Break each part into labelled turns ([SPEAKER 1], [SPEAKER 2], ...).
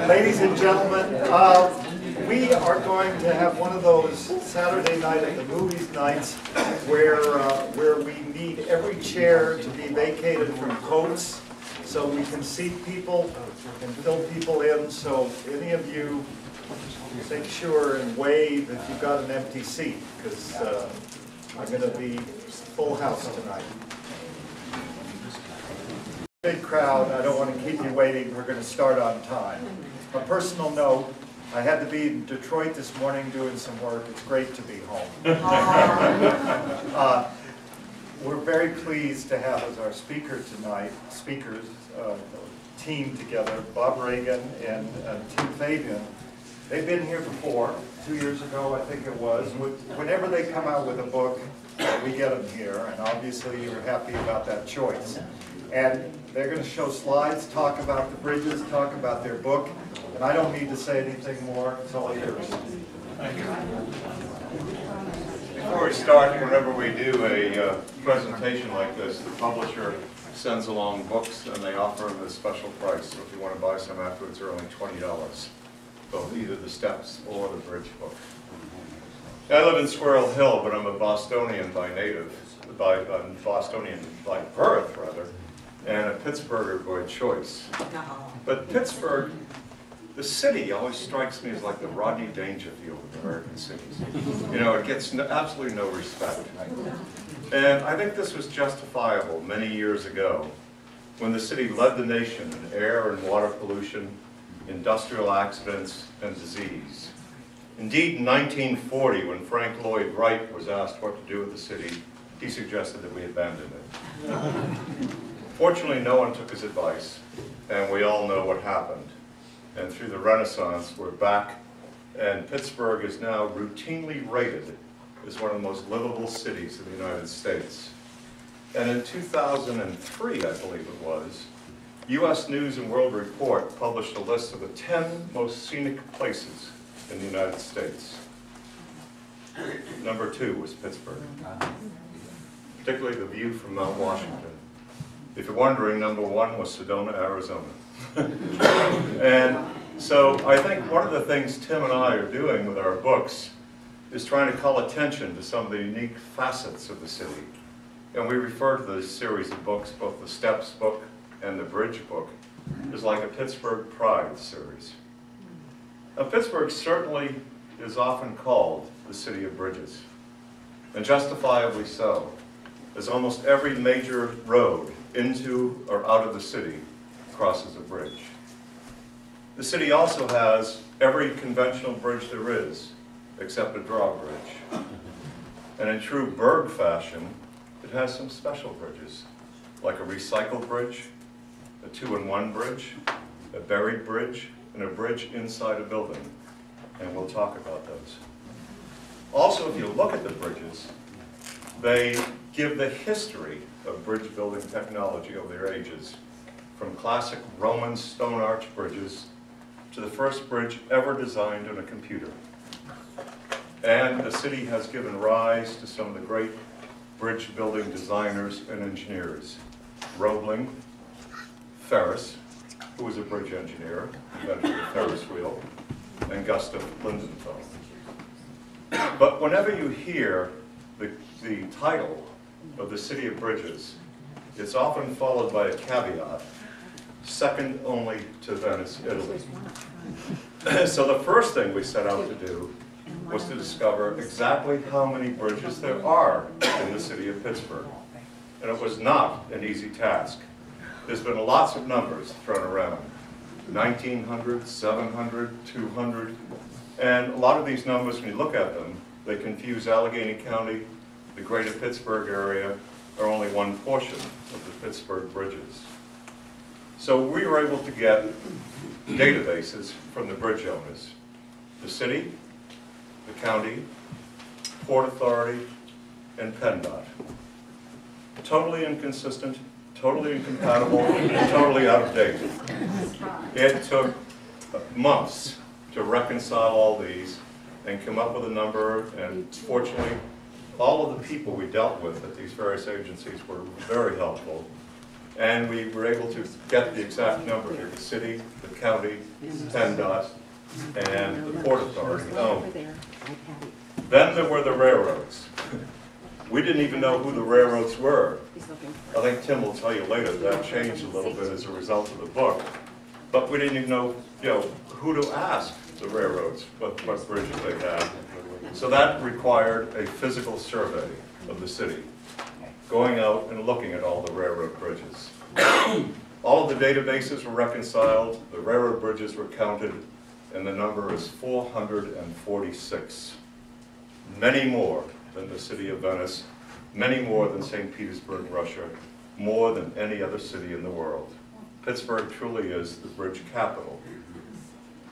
[SPEAKER 1] Ladies and gentlemen, we are going to have one of those Saturday night at the movies nights where we need every chair to be vacated from coats so we can seat people and fill people in. So any of you, make sure and wave if you've got an empty seat, because I'm going to be full house tonight. Big crowd, I don't want to keep you waiting, we're going to start on time. A personal note, I had to be in Detroit this morning doing some work. It's great to be home. We're very pleased to have as our speakers, team together, Bob Regan and Tim Fabian. They've been here before, 2 years ago I think it was. Whenever they come out with a book, we get them here, and obviously you're happy about that choice. And they're going to show slides, talk about the Bridges, talk about their book, and I don't need to say anything more. It's all yours.
[SPEAKER 2] Thank you. Before we start, whenever we do a presentation like this, the publisher sends along books and they offer them at a special price. So if you want to buy some afterwards, they're only $20, both either the Steps or the Bridge book. I live in Squirrel Hill, but I'm a Bostonian by Bostonian by birth, rather, and a Pittsburgher by choice. But Pittsburgh, the city, always strikes me as like the Rodney Dangerfield of American cities. You know, it gets absolutely no respect. And I think this was justifiable many years ago when the city led the nation in air and water pollution, industrial accidents, and disease. Indeed, in 1940, when Frank Lloyd Wright was asked what to do with the city, he suggested that we abandon it. Fortunately, no one took his advice, and we all know what happened. And through the Renaissance, we're back, and Pittsburgh is now routinely rated as one of the most livable cities in the United States. And in 2003, I believe it was, U.S. News and World Report published a list of the 10 most scenic places in the United States. Number 2 was Pittsburgh, particularly the view from Mount Washington. If you're wondering, number 1 was Sedona, Arizona. And so I think one of the things Tim and I are doing with our books is trying to call attention to some of the unique facets of the city. And we refer to this series of books, both the Steps book and the Bridge book, as like a Pittsburgh Pride series. Now, Pittsburgh certainly is often called the city of bridges, and justifiably so, as almost every major road into or out of the city crosses a bridge. The city also has every conventional bridge there is, except a drawbridge. And in true Berg fashion, it has some special bridges, like a recycled bridge, a 2-in-1 bridge, a buried bridge, and a bridge inside a building. And we'll talk about those. Also, if you look at the bridges, they give the history of bridge building technology over their ages, from classic Roman stone arch bridges to the first bridge ever designed on a computer. And the city has given rise to some of the great bridge building designers and engineers. Roebling, Ferris, who was a bridge engineer, invented the Ferris wheel, and Gustav Lindenthal. But whenever you hear the title of the City of Bridges, it's often followed by a caveat, second only to Venice, Italy. So the first thing we set out to do was to discover exactly how many bridges there are in the city of Pittsburgh. And it was not an easy task. There's been lots of numbers thrown around. 1,900, 700, 200. And a lot of these numbers, when you look at them, they confuse Allegheny County, the greater Pittsburgh area, are only one portion of the Pittsburgh bridges. So we were able to get databases from the bridge owners, the city, the county, Port Authority, and PennDOT. Totally inconsistent, totally incompatible, and totally out of date. It took months to reconcile all these and come up with a number, and fortunately, all of the people we dealt with at these various agencies were very helpful. And we were able to get the exact number here. The city, the county, PennDOT, and the Port Authority owned. Then there were the railroads. We didn't even know who the railroads were. I think Tim will tell you later that changed a little bit as a result of the book. But we didn't even know, who to ask the railroads, what bridges they had. So that required a physical survey of the city, going out and looking at all the railroad bridges. All of the databases were reconciled, the railroad bridges were counted, and the number is 446. Many more than the city of Venice, many more than St. Petersburg, Russia, more than any other city in the world. Pittsburgh truly is the bridge capital.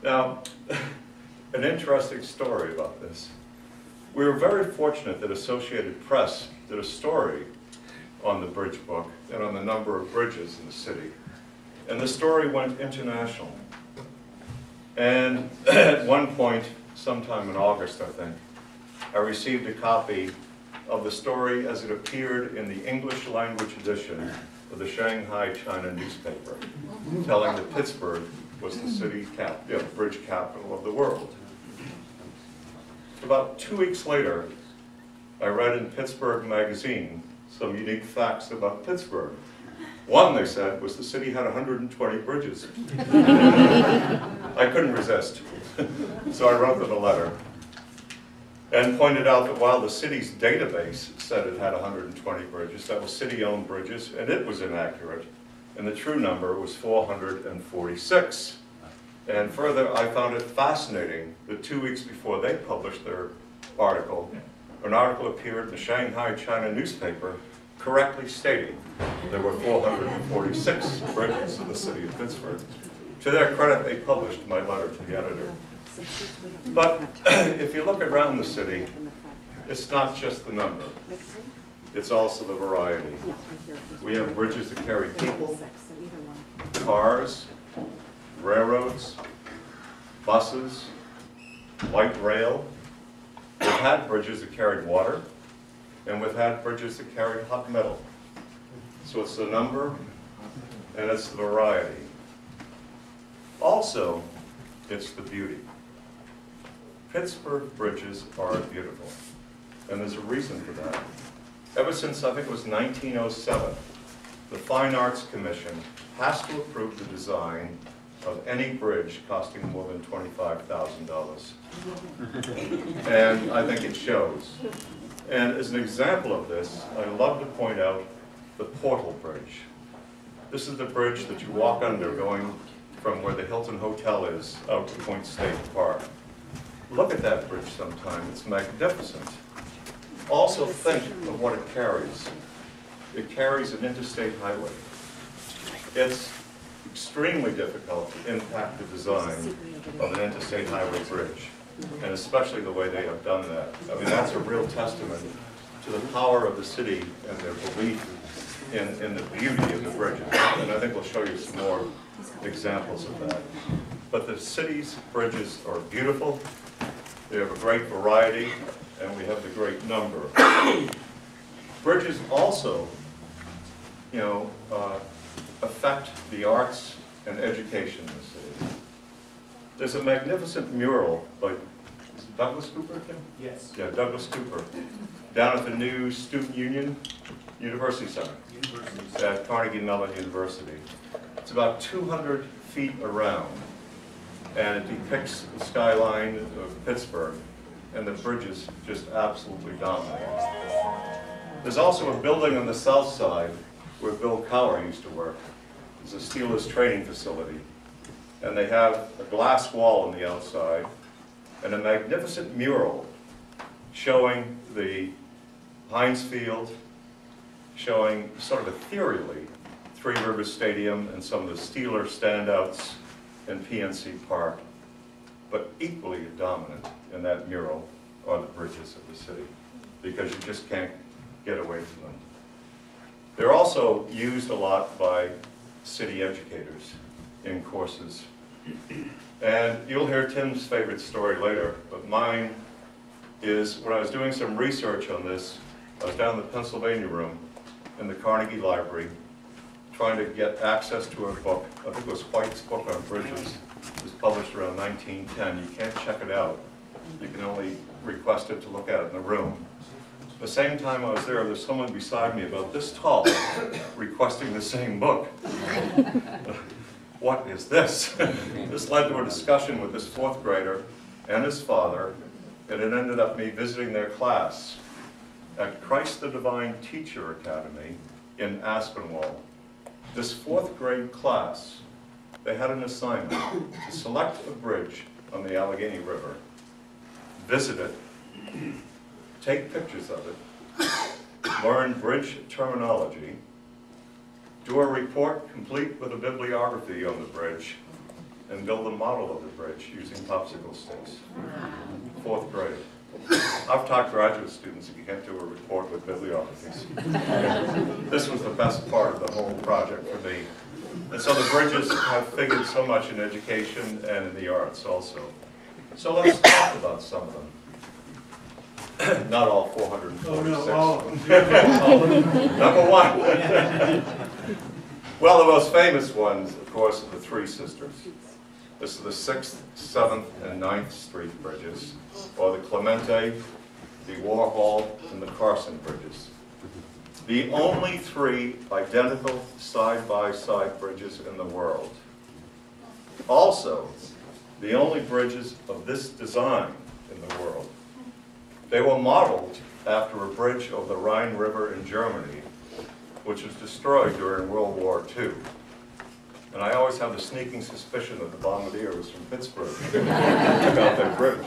[SPEAKER 2] Now, an interesting story about this. We were very fortunate that Associated Press did a story on the bridge book and on the number of bridges in the city. And the story went international. And at one point, sometime in August, I think, I received a copy of the story as it appeared in the English language edition of the Shanghai China newspaper, telling that Pittsburgh was the bridge capital of the world. About 2 weeks later, I read in Pittsburgh Magazine some unique facts about Pittsburgh. One, they said, was the city had 120 bridges. I couldn't resist. So I wrote them a letter and pointed out that while the city's database said it had 120 bridges, that was city-owned bridges, and it was inaccurate. And the true number was 446. And further, I found it fascinating that 2 weeks before they published their article, an article appeared in the Shanghai China newspaper correctly stating there were 446 bridges in the city of Pittsburgh. To their credit, they published my letter to the editor. But if you look around the city, it's not just the number. It's also the variety. We have bridges that carry people, cars, railroads, buses, light rail. We've had bridges that carried water, and we've had bridges that carried hot metal. So it's the number, and it's the variety. Also, it's the beauty. Pittsburgh bridges are beautiful, and there's a reason for that. Ever since, I think it was 1907, the Fine Arts Commission has to approve the design of any bridge costing more than $25,000. And I think it shows. And as an example of this, I love to point out the Portal Bridge. This is the bridge that you walk under going from where the Hilton Hotel is out to Point State Park. Look at that bridge sometime, it's magnificent. Also think of what it carries. It carries an interstate highway. It's extremely difficult to impact the design of an interstate highway bridge, and especially the way they have done that. I mean, that's a real testament to the power of the city and their belief in the beauty of the bridges. And I think we'll show you some more examples of that. But the city's bridges are beautiful, they have a great variety, and we have the great number. Bridges also, affect the arts and education in the city. There's a magnificent mural by, is it Douglas Cooper, Tim?
[SPEAKER 3] Yes.
[SPEAKER 2] Yeah, Douglas Cooper, down at the new Student Union University Center at Carnegie Mellon University. It's about 200 feet around, and it depicts the skyline of Pittsburgh, and the bridges just absolutely dominate. There's also a building on the south side where Bill Cowher used to work. It's a Steelers training facility, and they have a glass wall on the outside and a magnificent mural showing the Heinz Field, showing sort of ethereally Three Rivers Stadium and some of the Steeler standouts in PNC Park, but equally dominant in that mural are the bridges of the city, because you just can't get away from them. They're also used a lot by city educators in courses. And you'll hear Tim's favorite story later, but mine is when I was doing some research on this, I was down in the Pennsylvania room in the Carnegie Library, trying to get access to a book. I think it was White's book on bridges. It was published around 1910. You can't check it out. You can only request it to look at it in the room. The same time I was there was someone beside me about this tall requesting the same book. What is this? This led to a discussion with this fourth grader and his father, and it ended up me visiting their class at Christ the Divine Teacher Academy in Aspinwall. This fourth grade class, they had an assignment to select a bridge on the Allegheny River, visit it, take pictures of it, learn bridge terminology, do a report complete with a bibliography on the bridge, and build a model of the bridge using popsicle sticks. Fourth grade. I've taught graduate students if you can't do a report with bibliographies. This was the best part of the whole project for me. And so the bridges have figured so much in education and in the arts also. So let's talk about some of them. Not all 446. Number one. Well, the most famous ones, of course, are the Three Sisters. This is the 6th, 7th, and 9th Street bridges, or the Clemente, the Warhol, and the Carson bridges. The only 3 identical side-by-side bridges in the world. Also, the only bridges of this design in the world. They were modeled after a bridge over the Rhine River in Germany, which was destroyed during World War II. And I always have the sneaking suspicion that the bombardier was from Pittsburgh about that bridge.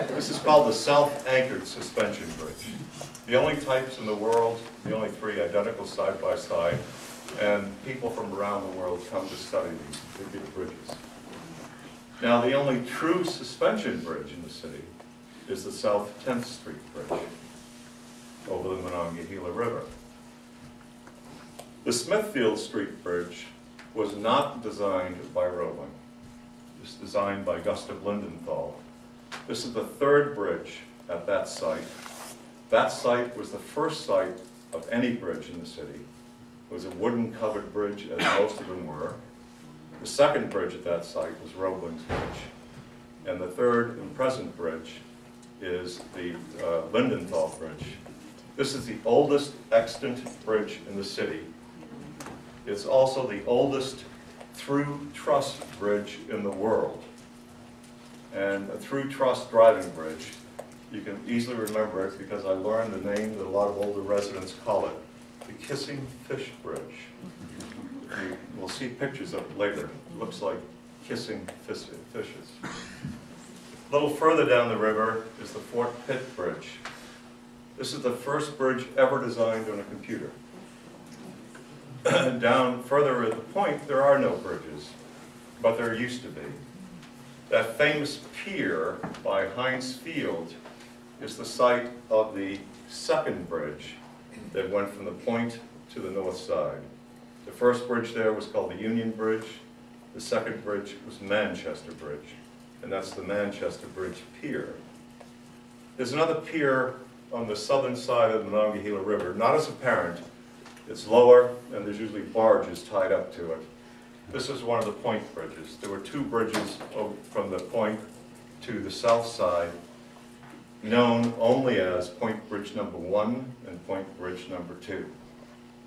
[SPEAKER 2] This is called the self-anchored suspension bridge. The only types in the world, the only 3 identical side-by-side, and people from around the world come to study these big bridges. Now, the only true suspension bridge in the city is the South 10th Street Bridge over the Monongahela River. The Smithfield Street Bridge was not designed by Roebling. It was designed by Gustav Lindenthal. This is the 3rd bridge at that site. That site was the first site of any bridge in the city. It was a wooden covered bridge, as most of them were. The 2nd bridge at that site was Roebling's bridge. And the 3rd and present bridge is the Lindenthal Bridge. This is the oldest extant bridge in the city. It's also the oldest through truss bridge in the world. And a through truss driving bridge, you can easily remember it because I learned the name that a lot of older residents call it, the Kissing Fish Bridge. We'll see pictures of it later. It looks like kissing fishes. A little further down the river is the Fort Pitt Bridge. This is the first bridge ever designed on a computer. Down further at the point, there are no bridges, but there used to be. That famous pier by Heinz Field is the site of the 2nd bridge that went from the point to the north side. The first bridge there was called the Union Bridge. The 2nd bridge was Manchester Bridge, and that's the Manchester Bridge Pier. There's another pier on the southern side of the Monongahela River, not as apparent. It's lower, and there's usually barges tied up to it. This is one of the point bridges. There were 2 bridges from the point to the south side, known only as Point Bridge number 1 and Point Bridge number 2.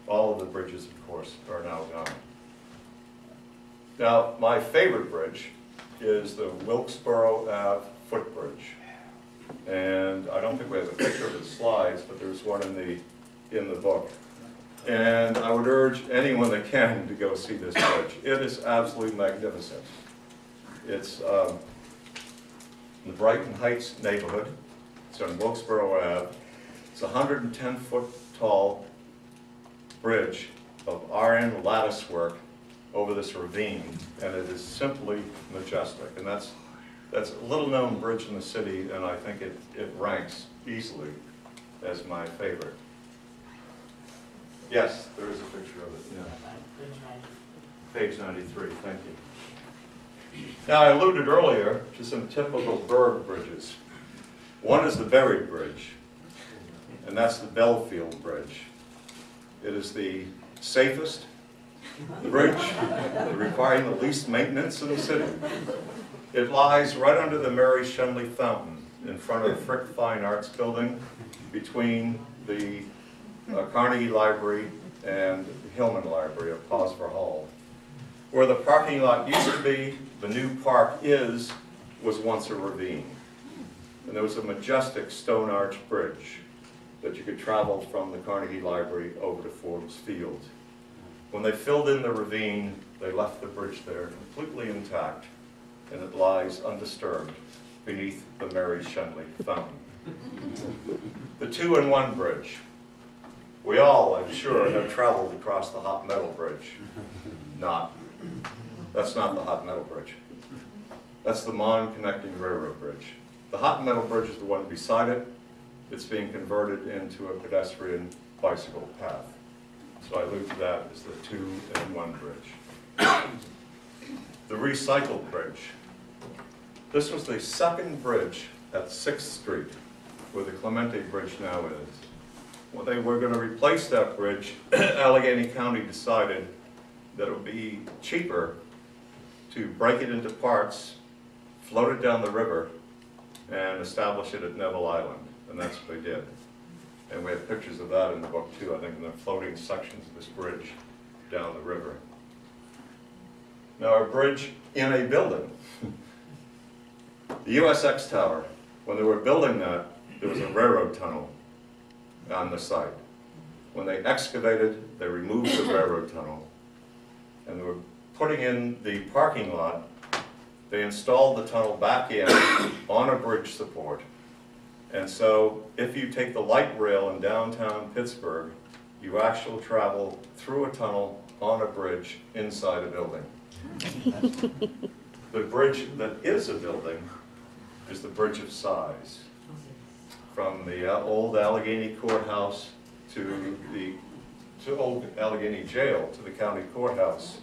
[SPEAKER 2] All of the bridges, of course, are now gone. Now, my favorite bridge is the Wilkesboro Ave footbridge. And I don't think we have a picture of the slides, but there's one in the book. And I would urge anyone that can to go see this bridge. It is absolutely magnificent. It's in the Brighton Heights neighborhood. It's on Wilkesboro Ave. It's a 110-foot tall bridge of iron lattice work over this ravine, and it is simply majestic. And that's a little-known bridge in the city, and I think it ranks easily as my favorite. Yes, there is a picture of it. Yeah. Page 93, thank you. Now, I alluded earlier to some typical burg bridges. One is the Buried Bridge, and that's the Belfield Bridge. It is the safest, bridge requiring the least maintenance in the city. It lies right under the Mary Shenley Fountain in front of the Frick Fine Arts Building between the Carnegie Library and the Hillman Library of Posver Hall. Where the parking lot used to be, the new park was once a ravine. And there was a majestic stone arch bridge that you could travel from the Carnegie Library over to Forbes Field. When they filled in the ravine, they left the bridge there completely intact, and it lies undisturbed beneath the Mary Shenley Fountain. The 2-in-1 bridge. We all, I'm sure, have traveled across the Hot Metal Bridge. That's not the Hot Metal Bridge. That's the Mon Connecting Railroad Bridge. The Hot Metal Bridge is the one beside it. It's being converted into a pedestrian bicycle path. So I allude to that as the 2-in-1 bridge. The Recycled Bridge. This was the second bridge at 6th Street, where the Clemente Bridge now is. When they were going to replace that bridge, Allegheny County decided that it would be cheaper to break it into parts, float it down the river, and establish it at Neville Island. And that's what they did. And we have pictures of that in the book too, I think, in the floating sections of this bridge down the river. Now, a bridge in a building. The USX Tower, when they were building that, there was a railroad tunnel on the site. When they excavated, they removed the railroad tunnel, and they were putting in the parking lot. They installed the tunnel back in on a bridge support. And so if you take the light rail in downtown Pittsburgh, you actually travel through a tunnel on a bridge inside a building. The bridge that is a building is the Bridge of Sighs. From the old Allegheny Courthouse to old Allegheny Jail to the county courthouse.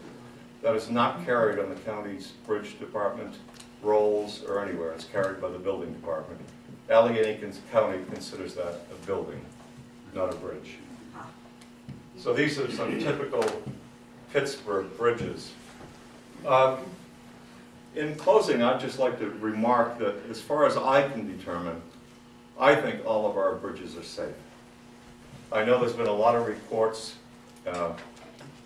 [SPEAKER 2] That is not carried on the county's bridge department rolls or anywhere. It's carried by the building department. Allegheny County considers that a building, not a bridge. So these are some typical Pittsburgh bridges. In closing, I'd just like to remark that as far as I can determine, I think all of our bridges are safe. I know there's been a lot of reports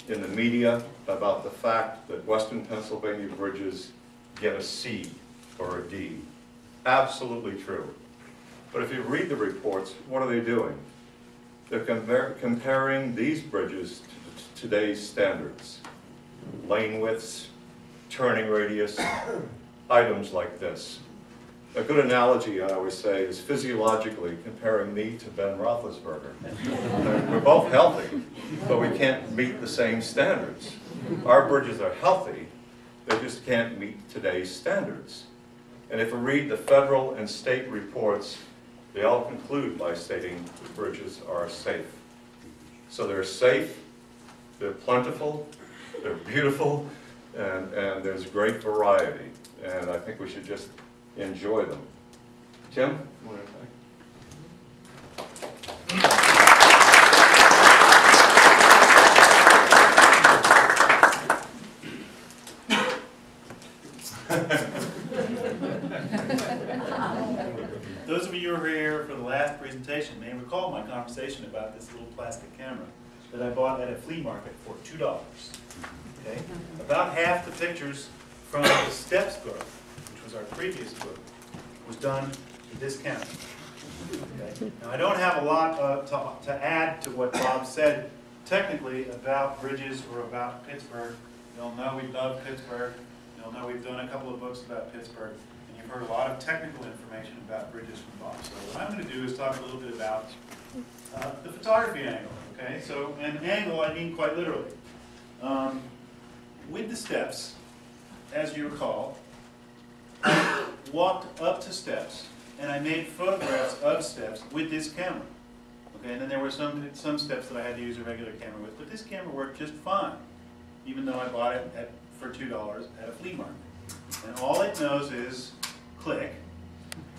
[SPEAKER 2] in the media about the fact that Western Pennsylvania bridges get a C or a D. Absolutely true. But if you read the reports, what are they doing? They're comparing these bridges to today's standards. Lane widths, turning radius, items like this. A good analogy, I always say, is physiologically comparing me to Ben Roethlisberger. We're both healthy, but we can't meet the same standards. Our bridges are healthy, they just can't meet today's standards. And if we read the federal and state reports, they all conclude by stating the bridges are safe. So they're safe, they're plentiful, they're beautiful, and there's great variety. And I think we should just enjoy them. Tim, you want to
[SPEAKER 3] Those of you who were here for the last presentation may recall my conversation about this little plastic camera that I bought at a flea market for $2. Okay? About half the pictures from the Steps book, which was our previous book, was done with this camera. Okay? Now I don't have a lot to add to what Bob said technically about bridges or about Pittsburgh. You'll know we love Pittsburgh. You'll know we've done a couple of books about Pittsburgh. And you've heard a lot of technical information about bridges from Bob. So what I'm going to do is talk a little bit about the photography angle. Okay? So an angle I mean quite literally. With the steps, as you recall, I walked up to steps and I made photographs of steps with this camera. Okay, and then there were some steps that I had to use a regular camera with, but this camera worked just fine, even though I bought it for $2 at a flea market. And all it knows is click,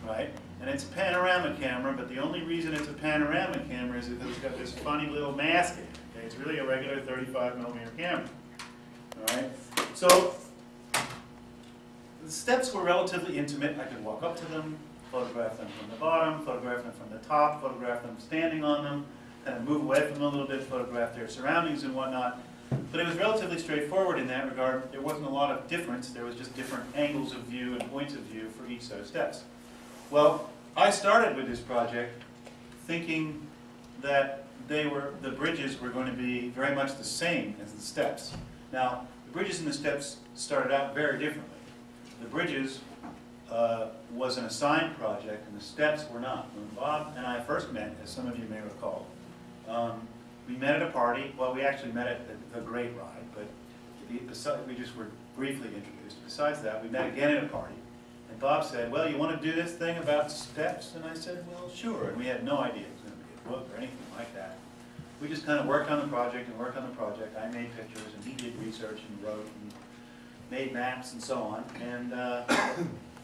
[SPEAKER 3] right? And it's a panorama camera, but the only reason it's a panorama camera is because it's got this funny little mask in it. Okay? It's really a regular 35mm camera. All right? So the steps were relatively intimate. I could walk up to them, photograph them from the bottom, photograph them from the top, photograph them standing on them, kind of move away from them a little bit, photograph their surroundings and whatnot. But it was relatively straightforward in that regard. There wasn't a lot of difference. There was just different angles of view and points of view for each set of steps. Well, I started with this project thinking that the bridges were going to be very much the same as the steps. Now, the bridges and the steps started out very differently. The bridges was an assigned project, and the steps were not. When Bob and I first met, as some of you may recall, we met at a party. Well, we actually met at the Great Ride, but we just were briefly introduced. Besides that, we met again at a party. And Bob said, well, you want to do this thing about steps? And I said, well, sure. And we had no idea it was going to be a book or anything like that. We just kind of worked on the project and worked on the project. I made pictures, and he did research and wrote and made maps and so on. And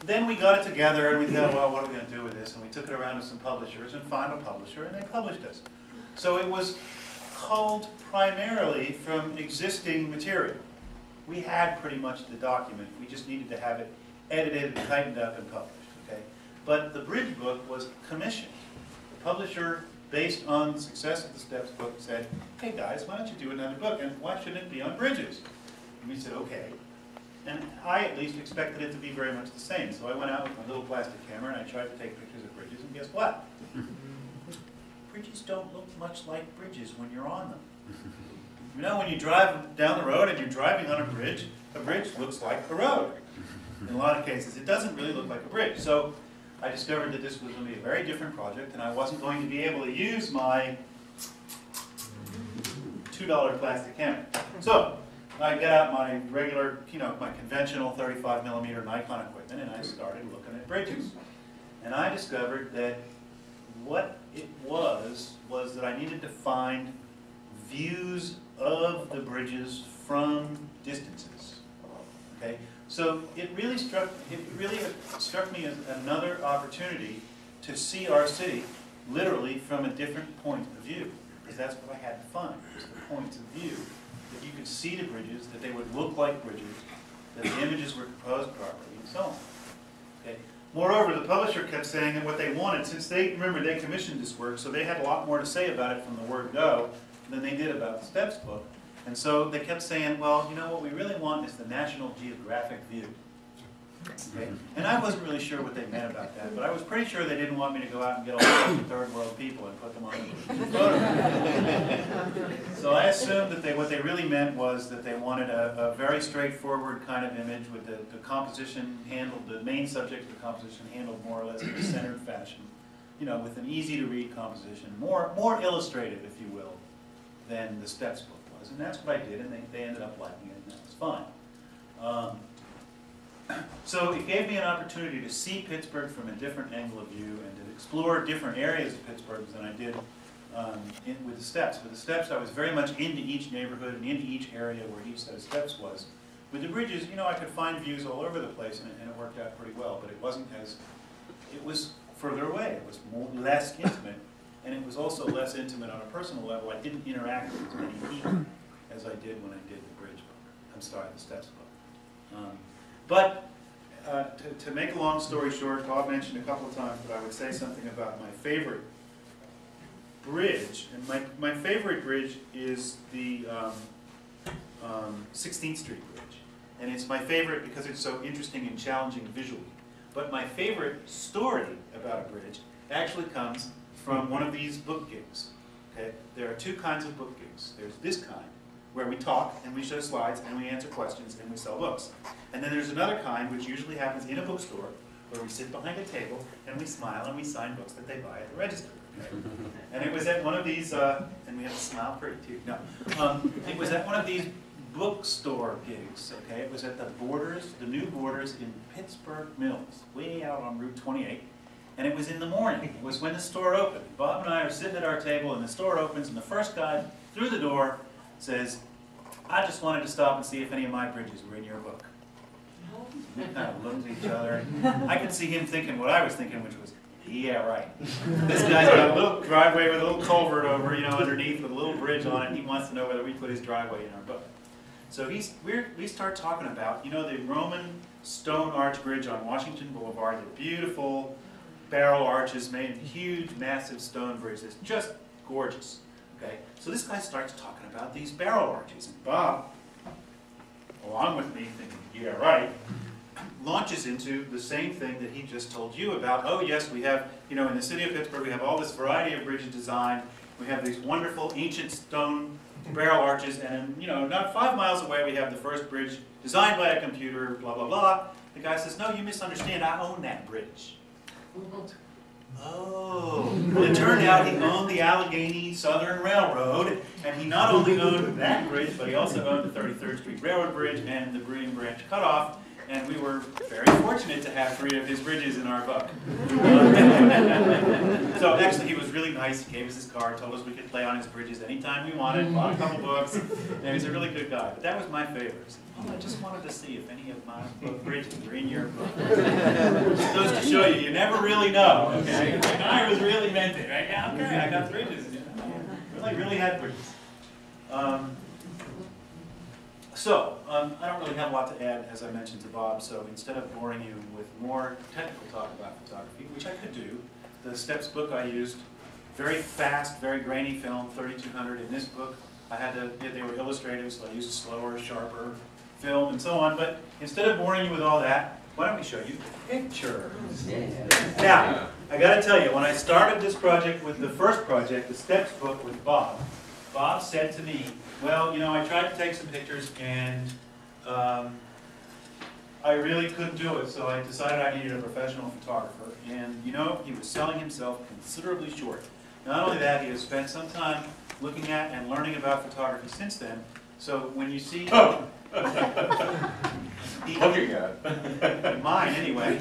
[SPEAKER 3] then we got it together, and we thought, well, what are we going to do with this? And we took it around to some publishers and found a publisher, and they published us. So it was culled primarily from existing material. We had pretty much the document. We just needed to have it edited and tightened up and published. Okay? But the bridge book was commissioned. The publisher, based on the success of the Steps book, said, hey guys, why don't you do another book? And why shouldn't it be on bridges? And we said, okay. And I at least expected it to be very much the same. So I went out with my little plastic camera and I tried to take pictures of bridges, and guess what? Bridges don't look much like bridges when you're on them. You know, when you drive down the road and you're driving on a bridge looks like a road. In a lot of cases, it doesn't really look like a bridge. So I discovered that this was going to be a very different project, and I wasn't going to be able to use my $2 plastic camera. So I got out my regular, my conventional 35mm Nikon equipment, and I started looking at bridges. And I discovered that what it was that I needed to find views of the bridges from distances. Okay, so it really struck me as another opportunity to see our city literally from a different point of view, because that's what I had to find, was the points of view, that you could see the bridges, that they would look like bridges, that the images were composed properly, and so on. Okay. Moreover, the publisher kept saying that what they wanted, since they commissioned this work, so they had a lot more to say about it from the word go than they did about the Steps book. And so they kept saying, well, what we really want is the National Geographic view. Okay? And I wasn't really sure what they meant about that, but I was pretty sure they didn't want me to go out and get all sorts of third world people and put them on the photograph. So I assumed that what they really meant was that they wanted a very straightforward kind of image with the composition handled, the main subject of the composition handled more or less in a centered fashion, with an easy to read composition, more illustrative, if you will, than the Steps book was. And that's what I did, and they ended up liking it, and that was fine. So it gave me an opportunity to see Pittsburgh from a different angle of view and to explore different areas of Pittsburgh than I did with the Steps. With the Steps, I was very much into each neighborhood and into each area where each set of steps was. With the bridges, I could find views all over the place, and it worked out pretty well, but it wasn't it was further away. It was less intimate, and it was also less intimate on a personal level. I didn't interact with as many people as I did when I did the bridge book. I'm sorry, the Steps book. But to make a long story short, Bob mentioned a couple of times that I would say something about my favorite bridge. And my favorite bridge is the 16th Street Bridge. And it's my favorite because it's so interesting and challenging visually. But my favorite story about a bridge actually comes from one of these book gigs. Okay? There are two kinds of book gigs. There's this kind, where we talk and we show slides and we answer questions and we sell books. And then there's another kind, which usually happens in a bookstore, where we sit behind a table and we smile and we sign books that they buy at the register. Okay? And it was at one of these, and we have to smile pretty too. No, it was at one of these bookstore gigs. Okay, it was at the Borders, the new Borders in Pittsburgh Mills, way out on Route 28. And it was in the morning. It was when the store opened. Bob and I are sitting at our table, and the store opens, and the first guy through the door says, I just wanted to stop and see if any of my bridges were in your book. We kind of looked at each other, and I could see him thinking what I was thinking, which was, yeah, right. This guy's got a little driveway with a little culvert over, underneath with a little bridge on it, and he wants to know whether we put his driveway in our book. So we start talking about, you know, the Roman stone arch bridge on Washington Boulevard, the beautiful barrel arches made in huge, massive stone bridge. It's just gorgeous. Okay, so this guy starts talking about these barrel arches, and Bob, along with me, thinking, yeah, right, launches into the same thing that he just told you about. Oh yes, we have, you know, in the city of Pittsburgh, we have all this variety of bridge design. We have these wonderful ancient stone barrel arches, and you know, not 5 miles away, we have the first bridge designed by a computer, blah, blah, blah. The guy says, no, you misunderstand, I own that bridge. Oh, it turned out he owned the Allegheny Southern Railroad, and he not only owned that bridge, but he also owned the 33rd Street Railroad Bridge and the Green Branch Cutoff, and we were very fortunate to have 3 of his bridges in our book. So actually he was really nice, he gave us his card, told us we could play on his bridges anytime we wanted, bought a couple books, and he's a really good guy. But that was my favorite. Oh, I just wanted to see if any of my bridges were in your book. Just goes to show you, you never really know, okay? The guy was really meant it, right? Yeah, okay, I got bridges, you know? I really had bridges. I don't really have a lot to add, as I mentioned to Bob, so instead of boring you with more technical talk about photography, which I could do, the Steps book I used, very fast, very grainy film, 3200. In this book, they were illustrative, so I used slower, sharper film and so on, but instead of boring you with all that, why don't we show you pictures? Now, I gotta tell you, when I started this project with the first project, the Steps book with Bob said to me, well, you know, I tried to take some pictures and I really couldn't do it, so I decided I needed a professional photographer. And, you know, he was selling himself considerably short. Not only that, he has spent some time looking at and learning about photography since then. So when you see...
[SPEAKER 2] Looking at
[SPEAKER 3] mine, anyway.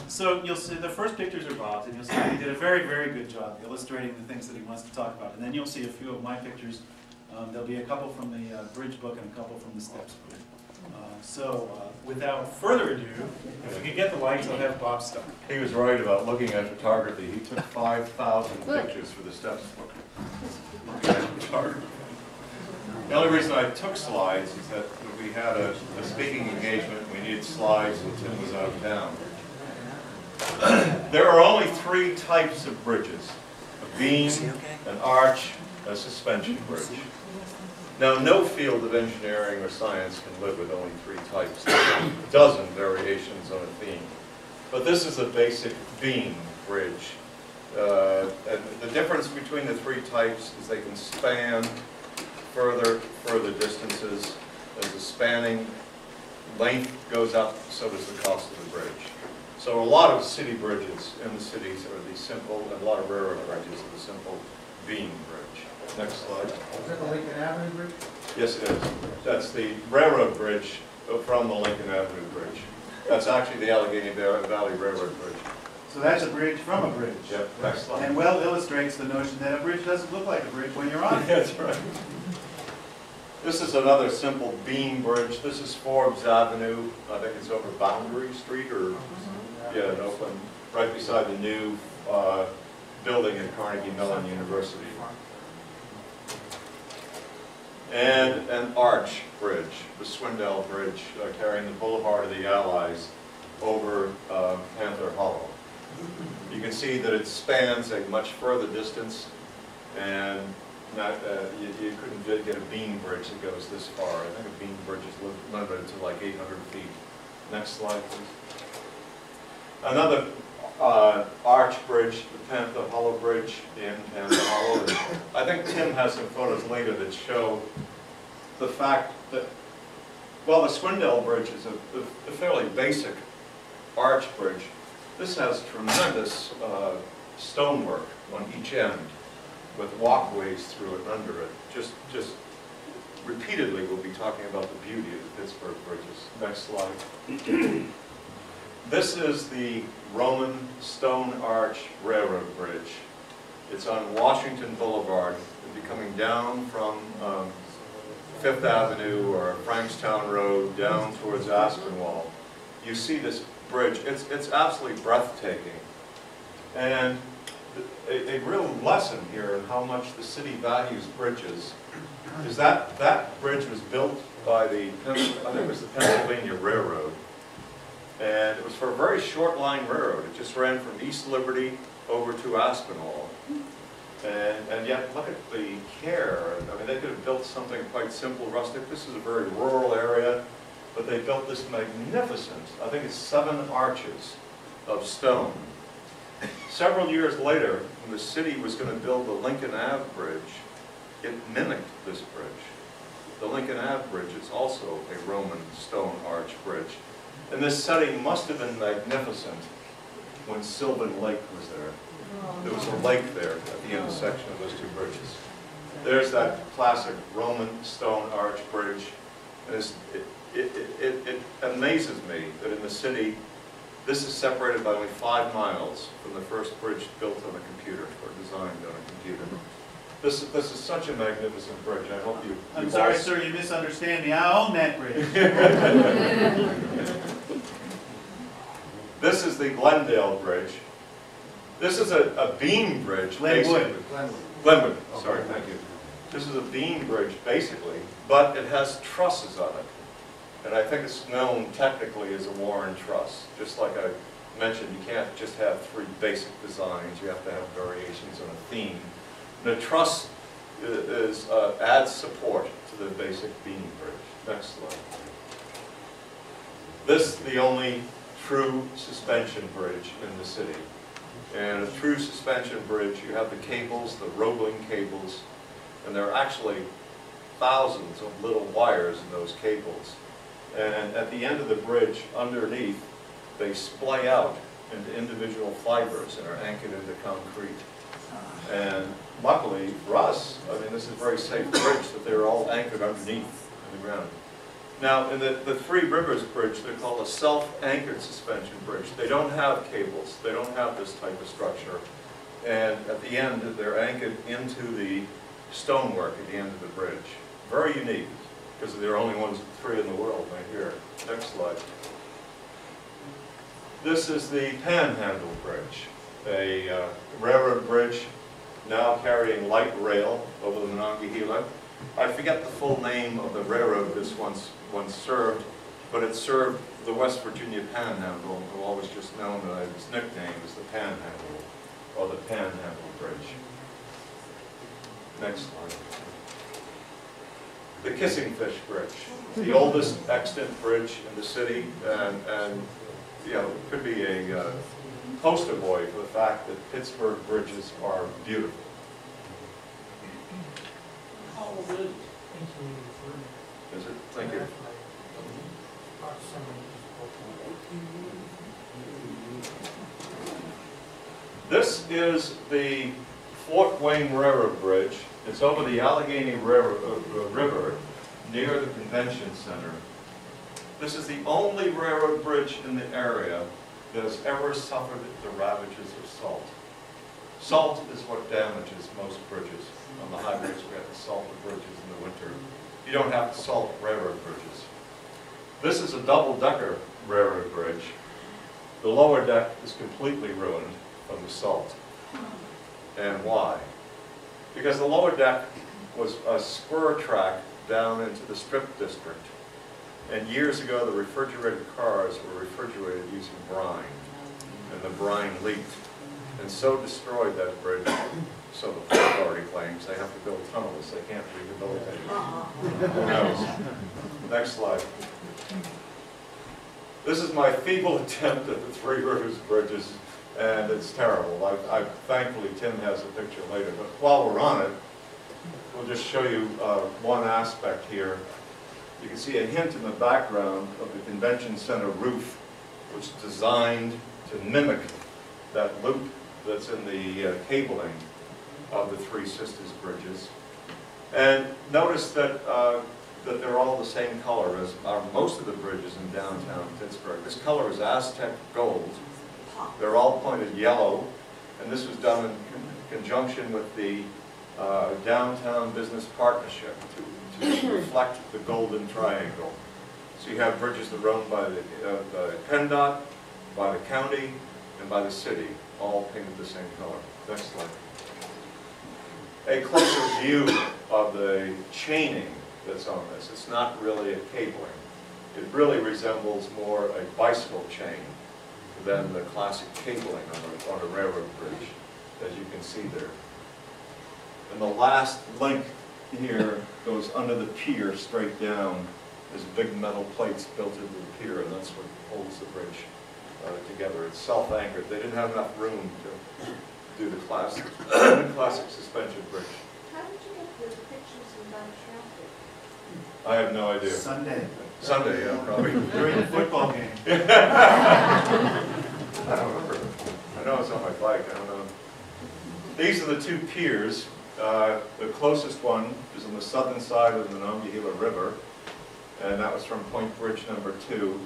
[SPEAKER 3] So you'll see the first pictures are Bob's, and you'll see he did a very, very good job illustrating the things that he wants to talk about. And then you'll see a few of my pictures. There'll be a couple from the Bridge book and a couple from the Steps book. Without further ado, if we could get the lights, I'll have Bob start.
[SPEAKER 2] he was right about looking at photography. He took 5,000 pictures for the Steps book. Looking at photography. The only reason I took slides is that we had a speaking engagement, we needed slides, and Tim was out of town. There are only 3 types of bridges: a beam, an arch, a suspension bridge. Now, no field of engineering or science can live with only 3 types. There are a dozen variations on a theme. But this is a basic beam bridge. And the difference between the 3 types is they can span further distances. As the spanning length goes up, so does the cost of the bridge. So a lot of city bridges in the cities are the simple, and a lot of railroad bridges are the simple beam bridge. Next slide.
[SPEAKER 4] Is that the Lincoln Avenue Bridge?
[SPEAKER 2] Yes, it is. That's the railroad bridge from the Lincoln Avenue Bridge. That's actually the Allegheny Valley Railroad Bridge.
[SPEAKER 3] So that's a bridge from a bridge.
[SPEAKER 2] Yep, next slide.
[SPEAKER 3] And well illustrates the notion that a bridge doesn't look like a bridge when you're on it.
[SPEAKER 2] That's right. This is another simple beam bridge. This is Forbes Avenue. I think it's over Boundary Street, or yeah, in Oakland, right beside the new building at Carnegie Mellon University. And an arch bridge, the Swindell Bridge, carrying the Boulevard of the Allies over Panther Hollow. You can see that it spans a much further distance, and you couldn't get a beam bridge that goes this far. I think a beam bridge is limited to like 800 feet. Next slide, please. Another arch bridge, the Panther Hollow Bridge in Panther Hollow. And I think Tim has some photos later that show the fact that, well, the Swindell Bridge is a fairly basic arch bridge. This has tremendous stonework on each end, with walkways through it and under it. Just repeatedly we'll be talking about the beauty of the Pittsburgh bridges. Next slide. This is the Roman Stone Arch Railroad Bridge. It's on Washington Boulevard. It'll be coming down from Fifth Avenue or Frankstown Road down towards Aspinwall. You see this bridge. It's absolutely breathtaking. And a real lesson here in how much the city values bridges is that that bridge was built by the, I think it was the Pennsylvania Railroad. And it was for a very short line railroad. It just ran from East Liberty over to Aspinall. And yet, look at the care. I mean, they could have built something quite simple, rustic. This is a very rural area, but they built this magnificent, I think it's 7 arches of stone. Several years later, when the city was going to build the Lincoln Ave Bridge, it mimicked this bridge. The Lincoln Ave Bridge is also a Roman stone arch bridge. And this setting must have been magnificent when Sylvan Lake was there. There was a lake there at the intersection of those two bridges. There's that classic Roman stone arch bridge. And it amazes me that in the city, this is separated by only 5 miles from the first bridge built on a computer, or designed on a computer. This is such a magnificent bridge. I hope you.
[SPEAKER 3] I'm sorry, sir, you misunderstand me. I own that bridge.
[SPEAKER 2] This is the Glendale Bridge. This is a beam bridge, basically. Glenwood, sorry, thank you. This is a beam bridge, basically, but it has trusses on it. And I think it's known technically as a Warren truss. Just like I mentioned, you can't just have 3 basic designs. You have to have variations on a theme. The truss adds support to the basic beam bridge. Next slide. This is the only true suspension bridge in the city. And a true suspension bridge, you have the cables, the rolling cables, and there are actually thousands of little wires in those cables. And at the end of the bridge, underneath, they splay out into individual fibers and are anchored into concrete. And luckily for us, I mean, this is a very safe bridge that they're all anchored underneath in the ground. Now, in the Three Rivers Bridge, they're called a self-anchored suspension bridge. They don't have cables. They don't have this type of structure. And at the end, they're anchored into the stonework at the end of the bridge. Very unique, because they're only ones 3 in the world right here. Next slide. This is the Panhandle Bridge, a railroad bridge now carrying light rail over the Monongahela. I forget the full name of the railroad this once served, but it served the West Virginia Panhandle, who always just known as its nickname as the Panhandle, or the Panhandle Bridge. Next slide. The Kissing Fish Bridge, the oldest extant bridge in the city, and you know, it could be a poster boy for the fact that Pittsburgh bridges are beautiful.
[SPEAKER 4] How old is it?
[SPEAKER 2] Is it? Thank you. This is the Fort Wayne Railroad Bridge. It's over the Allegheny River near the Convention Center. This is the only railroad bridge in the area that has ever suffered the ravages of salt. Salt is what damages most bridges. On the highways, we have to salt the bridges in the winter. You don't have to salt railroad bridges. This is a double-decker railroad bridge. The lower deck is completely ruined from the salt. And why? Because the lower deck was a spur track down into the Strip District. And years ago, the refrigerated cars were refrigerated using brine. And the brine leaked and so destroyed that bridge. So the Port Authority claims they have to build tunnels. They can't rehabilitate it. Who knows? Next slide. This is my feeble attempt at the Three Rivers Bridges, and it's terrible. Thankfully, Tim has a picture later. But while we're on it, we'll just show you one aspect here. You can see a hint in the background of the Convention Center roof, which is designed to mimic that loop that's in the cabling of the Three Sisters bridges. And notice that that they're all the same color as are most of the bridges in downtown Pittsburgh. This color is Aztec gold. They're all pointed yellow, and this was done in conjunction with the Downtown Business Partnership to reflect the golden triangle. So you have bridges that are owned by the PennDOT, by the county, and by the city, all painted the same color. Next slide. A closer view of the chaining that's on this. It's not really a cabling. It really resembles more a bicycle chain than the classic cabling on a railroad bridge, as you can see there. And the last link here goes under the pier straight down. There's big metal plates built into the pier, and that's what holds the bridge together. It's self-anchored. They didn't have enough room to do the classic suspension bridge.
[SPEAKER 5] How did you get the pictures about traffic?
[SPEAKER 2] I have no idea.
[SPEAKER 3] Sunday,
[SPEAKER 2] Sunday, yeah, probably.
[SPEAKER 3] during the football game.
[SPEAKER 2] I don't remember. I know it's on my bike. I don't know. These are the two piers. The closest one is on the southern side of the Monongahela River, and that was from Point Bridge number 2.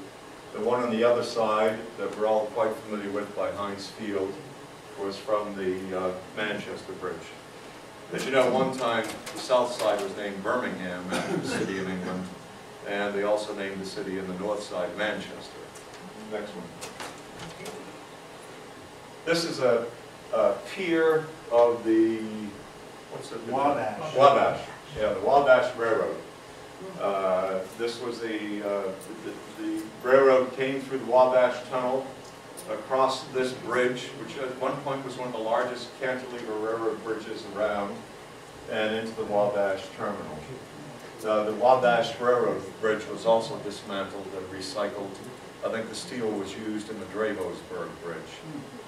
[SPEAKER 2] The one on the other side that we're all quite familiar with by Heinz Field was from the Manchester Bridge. As you know, one time the south side was named Birmingham after the city in England, and they also named the city in the north side Manchester. Next one. This is a pier of the, what's it?
[SPEAKER 3] Wabash.
[SPEAKER 2] Wabash, yeah, the Wabash Railroad. This was the railroad came through the Wabash Tunnel across this bridge, which at one point was one of the largest cantilever railroad bridges around, and into the Wabash Terminal. The Wabash Railroad Bridge was also dismantled and recycled. I think the steel was used in the Dravosburg Bridge.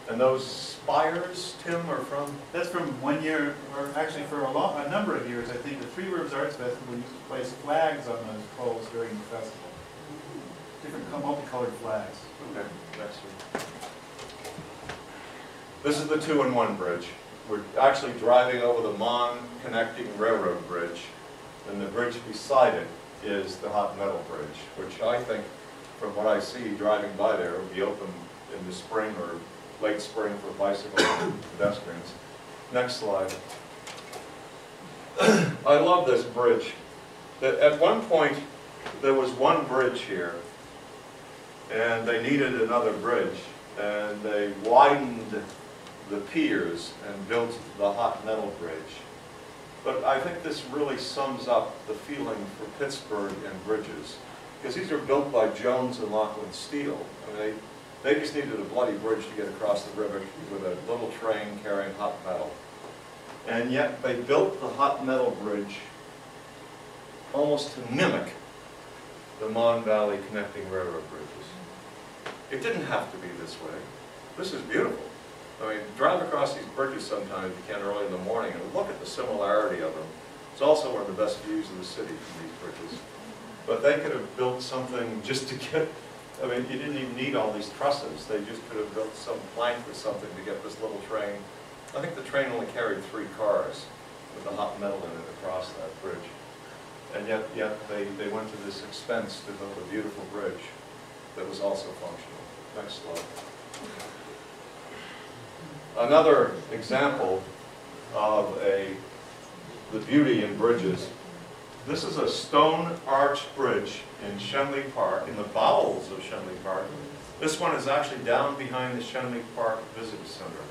[SPEAKER 2] And those spires, Tim, are from?
[SPEAKER 3] That's from one year, or actually for a number of years, I think the Three Rivers Arts Festival used to place flags on those poles during the festival. Different multicolored flags.
[SPEAKER 2] Okay, next one. This is the 2-in-1 bridge. We're actually driving over the Mon connecting railroad bridge, and the bridge beside it is the hot metal bridge, which I think, from what I see driving by there, will be open in the spring or late spring for bicycle and pedestrians. Next slide. I love this bridge. At one point, there was one bridge here, and they needed another bridge, and they widened the piers and built the hot metal bridge. But I think this really sums up the feeling for Pittsburgh and bridges, because these are built by Jones and Lockwood Steel. I mean, they just needed a bloody bridge to get across the river with a little train carrying hot metal. And yet they built the hot metal bridge almost to mimic the Mon Valley connecting railroad bridges. It didn't have to be this way. This is beautiful. I mean, drive across these bridges sometimes if you can early in the morning and look at the similarity of them. It's also one of the best views of the city from these bridges. But they could have built something just to get, I mean, you didn't even need all these trusses. They just could have built some plank or something to get this little train. I think the train only carried 3 cars with the hot metal in it across that bridge. And yet they went to this expense to build a beautiful bridge that was also functional. Next slide. Another example of the beauty in bridges. This is a stone arch bridge in Shenley Park, in the bowels of Shenley Park. This one is actually down behind the Shenley Park Visitor Center.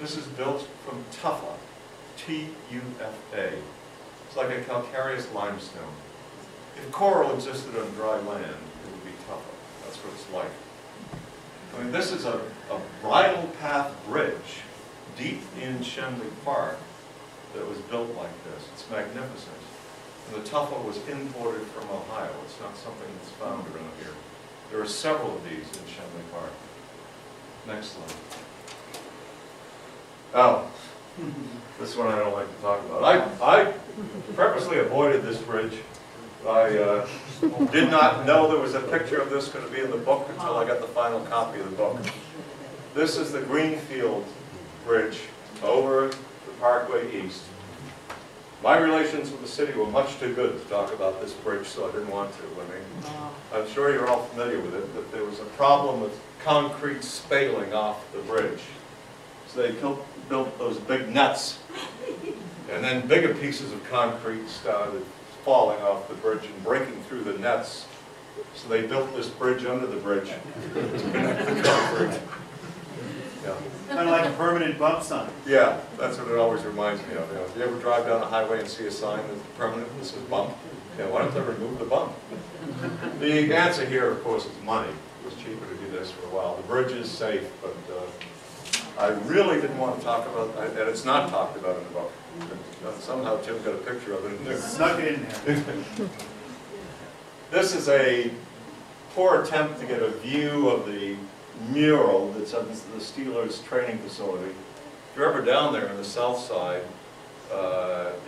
[SPEAKER 2] This is built from tufa, T-U-F-A. It's like a calcareous limestone. If coral existed on dry land, it would be tufa. That's what it's like. I mean, this is a bridle path bridge deep in Shenley Park that was built like this. It's magnificent. And the tufa was imported from Ohio. It's not something that's found around here. There are several of these in Shenley Park. Next slide. Oh, this one I don't like to talk about. I purposely avoided this bridge. I did not know there was a picture of this going to be in the book until I got the final copy of the book. This is the Greenfield Bridge over the Parkway East. My relations with the city were much too good to talk about this bridge, so I didn't want to. I mean, I'm sure you're all familiar with it, but there was a problem with concrete spaling off the bridge. So they built those big nets, and then bigger pieces of concrete started falling off the bridge and breaking through the nets. So they built this bridge under the bridge to connect the concrete. Yeah.
[SPEAKER 3] Kind of like a permanent bump sign.
[SPEAKER 2] Yeah, that's what it always reminds me of. You know, if you ever drive down a highway and see a sign that's permanent, this is bump, Yeah, why don't they remove the bump? The answer here, of course, is money. It was cheaper to do this for a while. The bridge is safe, but I really didn't want to talk about, and it's not talked about in the book. Somehow Tim got a picture of it in there.
[SPEAKER 3] Snuck it in there.
[SPEAKER 2] This is a poor attempt to get a view of the mural that's on the Steelers training facility. If you're ever down there on the south side,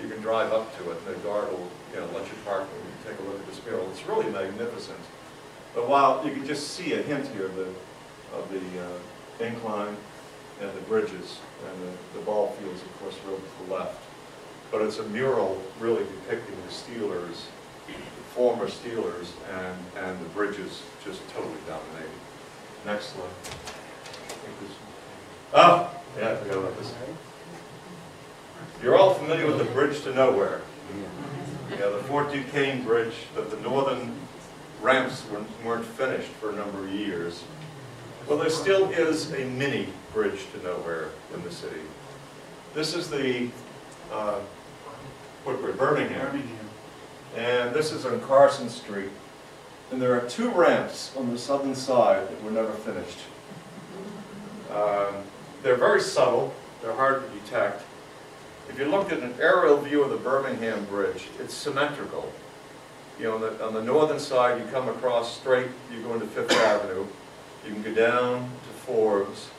[SPEAKER 2] you can drive up to it, and the guard will, let you park and take a look at this mural. It's really magnificent. But while you can just see a hint here of the incline and the bridges, and the ball fields, of course, real to the left. But it's a mural really depicting the Steelers, the former Steelers, and the bridges just totally dominating. Next slide. Oh, yeah, I forgot about this. You're all familiar with the Bridge to Nowhere. Yeah, the Fort Duquesne Bridge, that the northern ramps weren't finished for a number of years. Well, there still is a mini Bridge to Nowhere in the city. This is the Birmingham. And this is on Carson Street. And there are two ramps on the southern side that were never finished. They're very subtle. They're hard to detect. If you look at an aerial view of the Birmingham Bridge, it's symmetrical. On the northern side, you come across straight, you go into Fifth Avenue. You can go down to Forbes,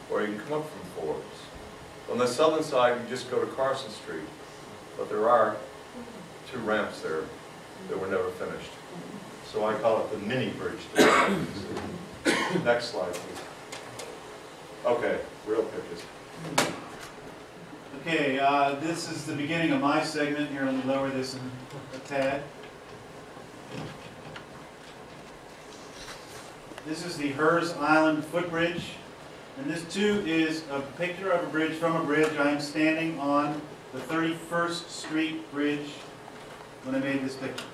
[SPEAKER 2] or you can come up from Forbes. On the southern side, you just go to Carson Street. But there are two ramps there that were never finished. So I call it the mini bridge. Next slide, please. Okay, real pictures.
[SPEAKER 3] Okay, this is the beginning of my segment. Here, let me lower this a tad. This is the Hers Island footbridge. And this too is a picture of a bridge from a bridge. I am standing on the 31st Street Bridge when I made this picture.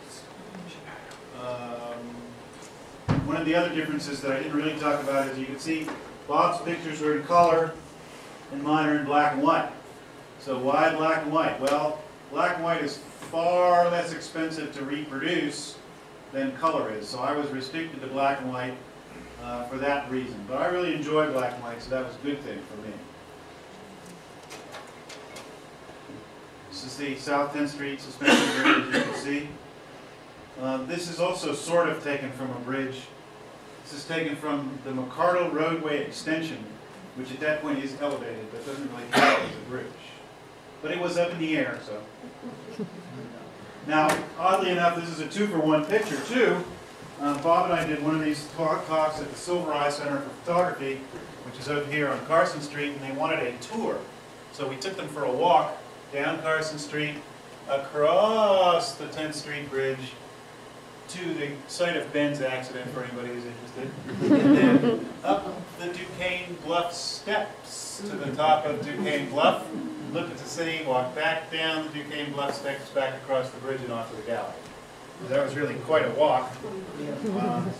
[SPEAKER 3] One of the other differences that I didn't really talk about is you can see Bob's pictures are in color and mine are in black and white. So why black and white? Well, black and white is far less expensive to reproduce than color is. So I was restricted to black and white for that reason. But I really enjoy black and white, so that was a good thing for me. This is the South 10th Street suspension bridge, as you can see. This is also sort of taken from a bridge. This is taken from the McCardle roadway extension, which at that point is elevated, but doesn't really count as a bridge. But it was up in the air, so. Now, oddly enough, this is a 2-for-1 picture, too. Bob and I did one of these talks at the Silver Eye Center for Photography, which is over here on Carson Street, and they wanted a tour. So we took them for a walk down Carson Street, across the 10th Street Bridge, to the site of Ben's accident, for anybody who's interested, and then up the Duquesne Bluff steps to the top of Duquesne Bluff, look at the city, walk back down the Duquesne Bluff steps, back across the bridge and off to the gallery. That was really quite a walk,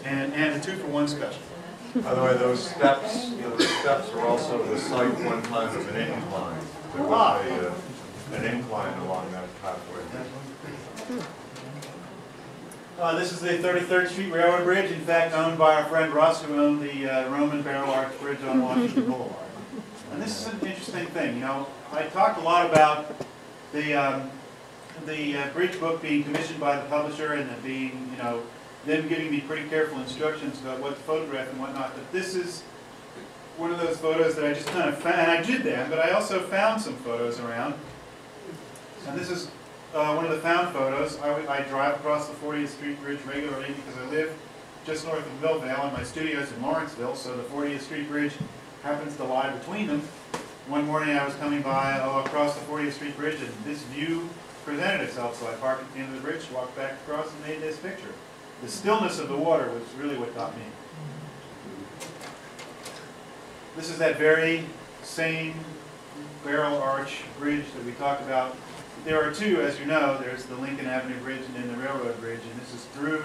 [SPEAKER 3] and a 2-for-1 special.
[SPEAKER 2] By the way, those steps, the steps are also the site one time of an incline. There was an incline along that pathway.
[SPEAKER 3] This is the 33rd Street Railroad Bridge, in fact owned by our friend Russ, who owned the Roman Barrel Arch Bridge on Washington Boulevard. And this is an interesting thing. I talked a lot about the bridge book being commissioned by the publisher and it being, them giving me pretty careful instructions about what to photograph and whatnot. But this is one of those photos that I just kind of found, and I did that, but I also found some photos around. And this is one of the found photos. I drive across the 40th Street Bridge regularly because I live just north of Millvale and my studio's in Lawrenceville, so the 40th Street Bridge happens to lie between them. One morning I was coming by across the 40th Street Bridge and this view presented itself, so I parked at the end of the bridge, walked back across and made this picture. The stillness of the water was really what got me. This is that very same barrel arch bridge that we talked about. There are two, as you know. There's the Lincoln Avenue Bridge and then the Railroad Bridge, and this is through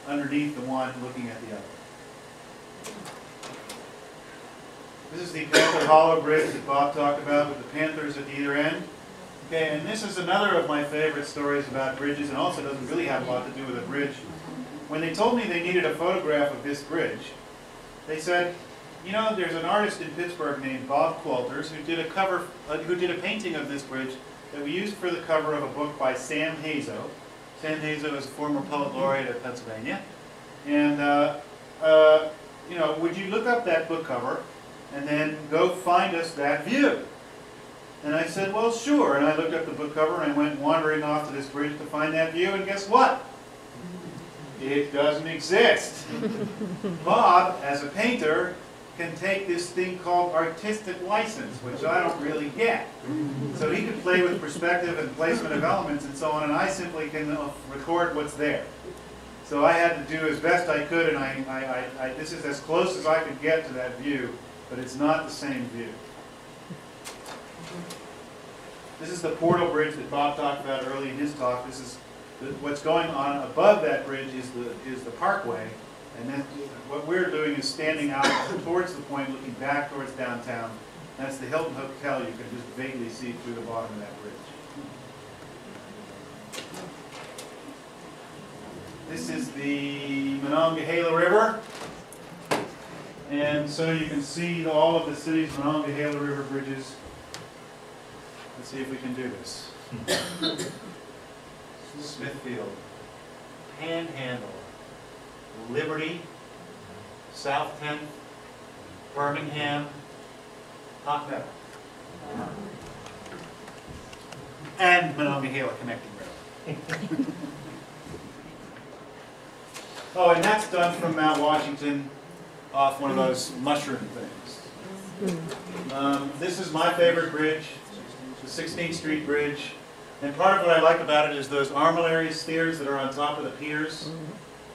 [SPEAKER 3] underneath the one looking at the other. This is the Panther Hollow Bridge that Bob talked about with the panthers at either end. Okay, and this is another of my favorite stories about bridges, and also doesn't really have a lot to do with a bridge. When they told me they needed a photograph of this bridge, they said, you know, there's an artist in Pittsburgh named Bob Qualters who did a painting of this bridge that we used for the cover of a book by Sam Hazo. Sam Hazo is a former poet laureate of Pennsylvania, and you know, would you look up that book cover and then go find us that view? And I said, well, sure. And I looked up the book cover and I went wandering off to this bridge to find that view, and guess what? It doesn't exist. Bob, as a painter, can take this thing called artistic license, which I don't really get. So he could play with perspective and placement of elements and so on, and I simply can record what's there. So I had to do as best I could, and this is as close as I could get to that view, but it's not the same view. This is the Portal Bridge that Bob talked about early in his talk. This is what's going on above that bridge is the parkway, and then what we're doing is standing out towards the point, looking back towards downtown. That's the Hilton Hotel. You can just vaguely see through the bottom of that bridge. This is the Monongahela River, and so you can see all of the city's Monongahela River bridges. Let's see if we can do this. Smithfield, Panhandle, Liberty, South 10th, Birmingham, Hot Meadow, and Monongahela Connecting Road. Oh, and that's done from Mount Washington off one of those mushroom things. This is my favorite bridge, the 16th Street Bridge. And part of what I like about it is those armillary spheres that are on top of the piers.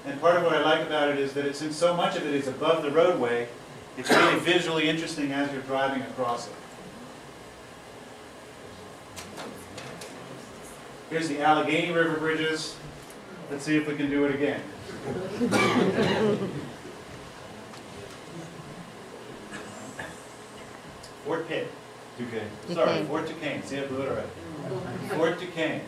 [SPEAKER 3] And part of what I like about it is that since so much of it is above the roadway, it's really visually interesting as you're driving across it. Here's the Allegheny River bridges. Let's see if we can do it again. Fort Pitt. Duquesne. Sorry, Fort Duquesne. See, I blew it already. Fort Duquesne.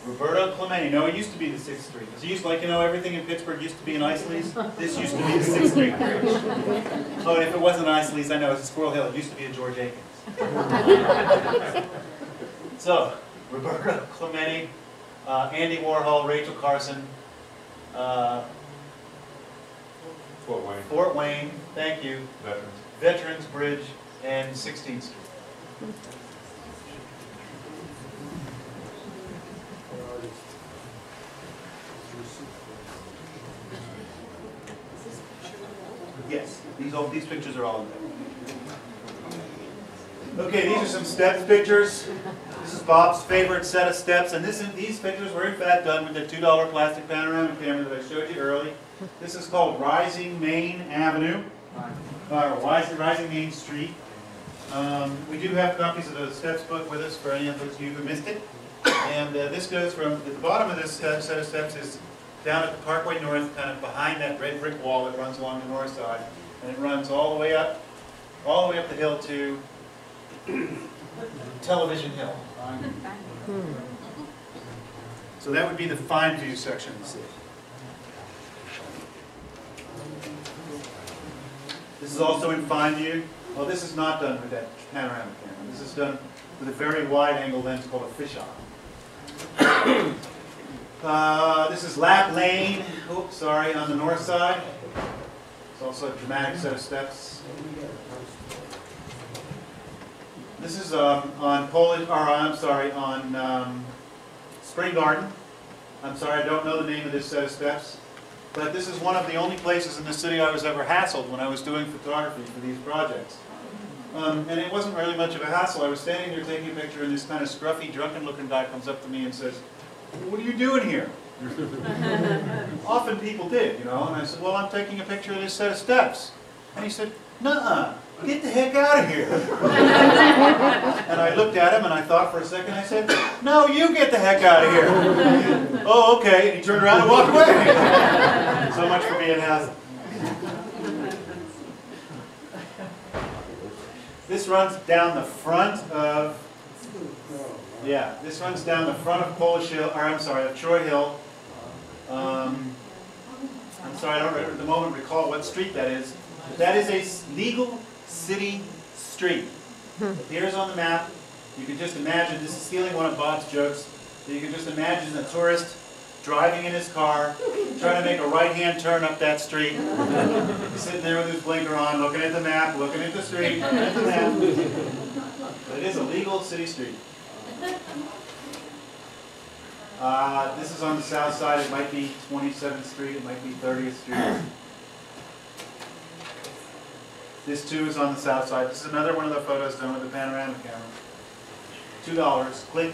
[SPEAKER 3] Roberto Clemente. No, it used to be the 6th Street. It used like, you know, everything in Pittsburgh used to be an Isley's. This used to be the 6th Street Bridge. Oh, and if it wasn't Isley's, I know it's a Squirrel Hill. It used to be a George Akins. So, Roberto Clemente, Andy Warhol, Rachel Carson,
[SPEAKER 2] Fort Wayne.
[SPEAKER 3] Fort Wayne, thank you.
[SPEAKER 2] Veterans.
[SPEAKER 3] Veterans Bridge, and 16th Street. Yes, these pictures are all in there. Okay, these are some steps pictures. This is Bob's favorite set of steps, and these pictures were in fact done with the $2 plastic panoramic camera that I showed you early. This is called Rising Main Avenue, or Rising Main Street. We do have copies of the steps book with us for any of you who missed it. And this goes from, the bottom of this set of steps is down at the Parkway North, kind of behind that red brick wall that runs along the north side. And it runs all the way up the hill to Television Hill. So that would be the fine view section of the city. This is also in fine view. Well, this is not done with that panoramic camera. This is done with a very wide angle lens called a fisheye. This is Lap Lane, oops, sorry, on the north side. It's also a dramatic set of steps. This is on Spring Garden. I'm sorry, I don't know the name of this set of steps. But this is one of the only places in the city I was ever hassled when I was doing photography for these projects. And it wasn't really much of a hassle. I was standing there taking a picture, and this kind of scruffy, drunken-looking guy comes up to me and says, "What are you doing here?" Often people did, you know. And I said, "Well, I'm taking a picture of this set of steps." And he said, "Nuh-uh, get the heck out of here." And I looked at him, and I thought for a second. I said, "No, you get the heck out of here." "Oh, okay." And he turned around and walked away. So much for being hassled. This runs down the front of Yeah, this runs down the front of Polish Hill, or I'm sorry, of Troy Hill. I'm sorry, I don't at the moment recall what street that is. But that is a legal city street. It appears on the map. You can just imagine, this is stealing one of Bob's jokes, so you can just imagine a tourist driving in his car, trying to make a right-hand turn up that street, sitting there with his blinker on, looking at the map, looking at the street, looking at the map. But it is a legal city street. This is on the south side. It might be 27th Street. It might be 30th Street. This too is on the south side. This is another one of the photos done with the panoramic camera. $2. Click.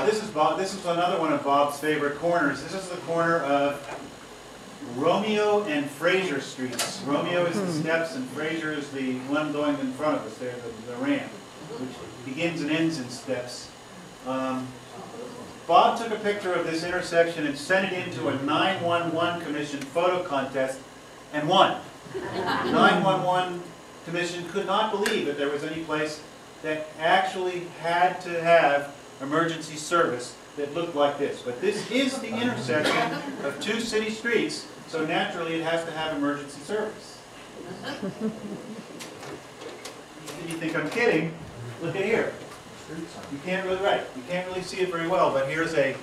[SPEAKER 3] This is another one of Bob's favorite corners. This is the corner of Romeo and Fraser Streets. Romeo is the steps and Fraser is the one going in front of us there, the ramp, which begins and ends in steps. Bob took a picture of this intersection and sent it into a 911 Commission photo contest and won. The 911 Commission could not believe that there was any place that actually had to have emergency service that looked like this. But this is the intersection of two city streets, so naturally it has to have emergency service. If you think I'm kidding, look at here. You can't really see it very well, but here's a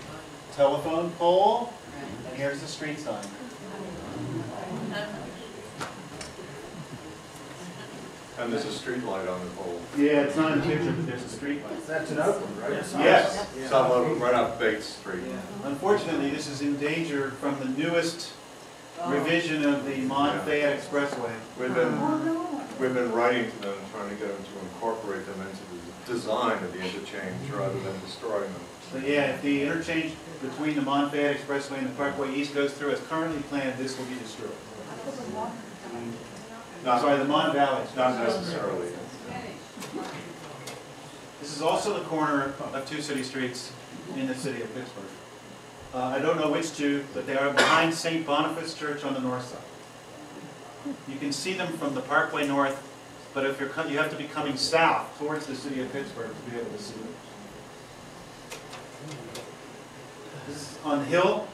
[SPEAKER 3] telephone pole, and here's the street sign.
[SPEAKER 2] And there's a street light on the pole.
[SPEAKER 3] Yeah, it's not in the picture, but there's a street light.
[SPEAKER 4] That's an Oakland, right?
[SPEAKER 3] Yes.
[SPEAKER 2] Some of them right up Bates Street.
[SPEAKER 3] Unfortunately, this is in danger from the newest revision of the Monfayette Expressway.
[SPEAKER 2] We've been writing to them, trying to get them to incorporate them into the design of the interchange rather than destroying them.
[SPEAKER 3] But yeah, if the interchange between the Monfayette Expressway and the Parkway East goes through as currently planned, this will be destroyed. Sorry, the Mon Valley.
[SPEAKER 2] Not necessarily.
[SPEAKER 3] This is also the corner of two city streets in the city of Pittsburgh. I don't know which two, but they are behind St. Boniface Church on the north side. You can see them from the Parkway North, but if you have to be coming south towards the city of Pittsburgh to be able to see them. This is on the Hill.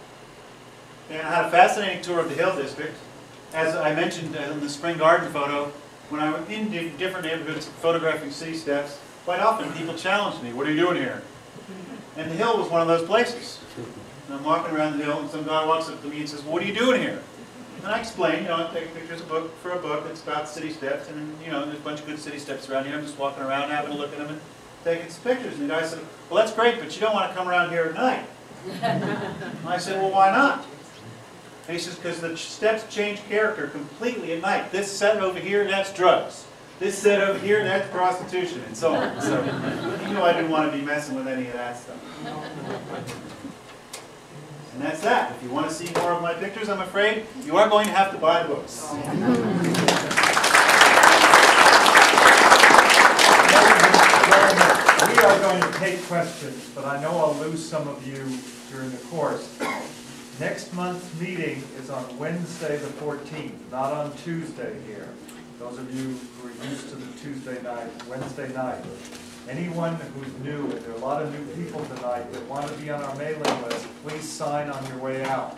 [SPEAKER 3] And I had a fascinating tour of the Hill District. As I mentioned in the Spring Garden photo, when I went in different neighborhoods photographing city steps, quite often people challenged me, "What are you doing here?" And the Hill was one of those places. And I'm walking around the Hill, and some guy walks up to me and says, "Well, what are you doing here?" And I explain, I'm taking pictures of for a book that's about city steps, and there's a bunch of good city steps around here. I'm just walking around, having a look at them, and taking some pictures. And the guy said, "Well, that's great, but you don't want to come around here at night." And I said, "Well, why not?" And he says, "Because the steps change character completely at night. This set over here, that's drugs. This set over here, that's prostitution," and so on. So he knew I didn't want to be messing with any of that stuff. And that's that. If you want to see more of my pictures, I'm afraid you are going to have to buy the books.
[SPEAKER 1] We are going to take questions, but I know I'll lose some of you during the course. Next month's meeting is on Wednesday the 14th, not on Tuesday here. Those of you who are used to the Tuesday night, Wednesday night. Anyone who's new, and there are a lot of new people tonight that want to be on our mailing list, please sign on your way out.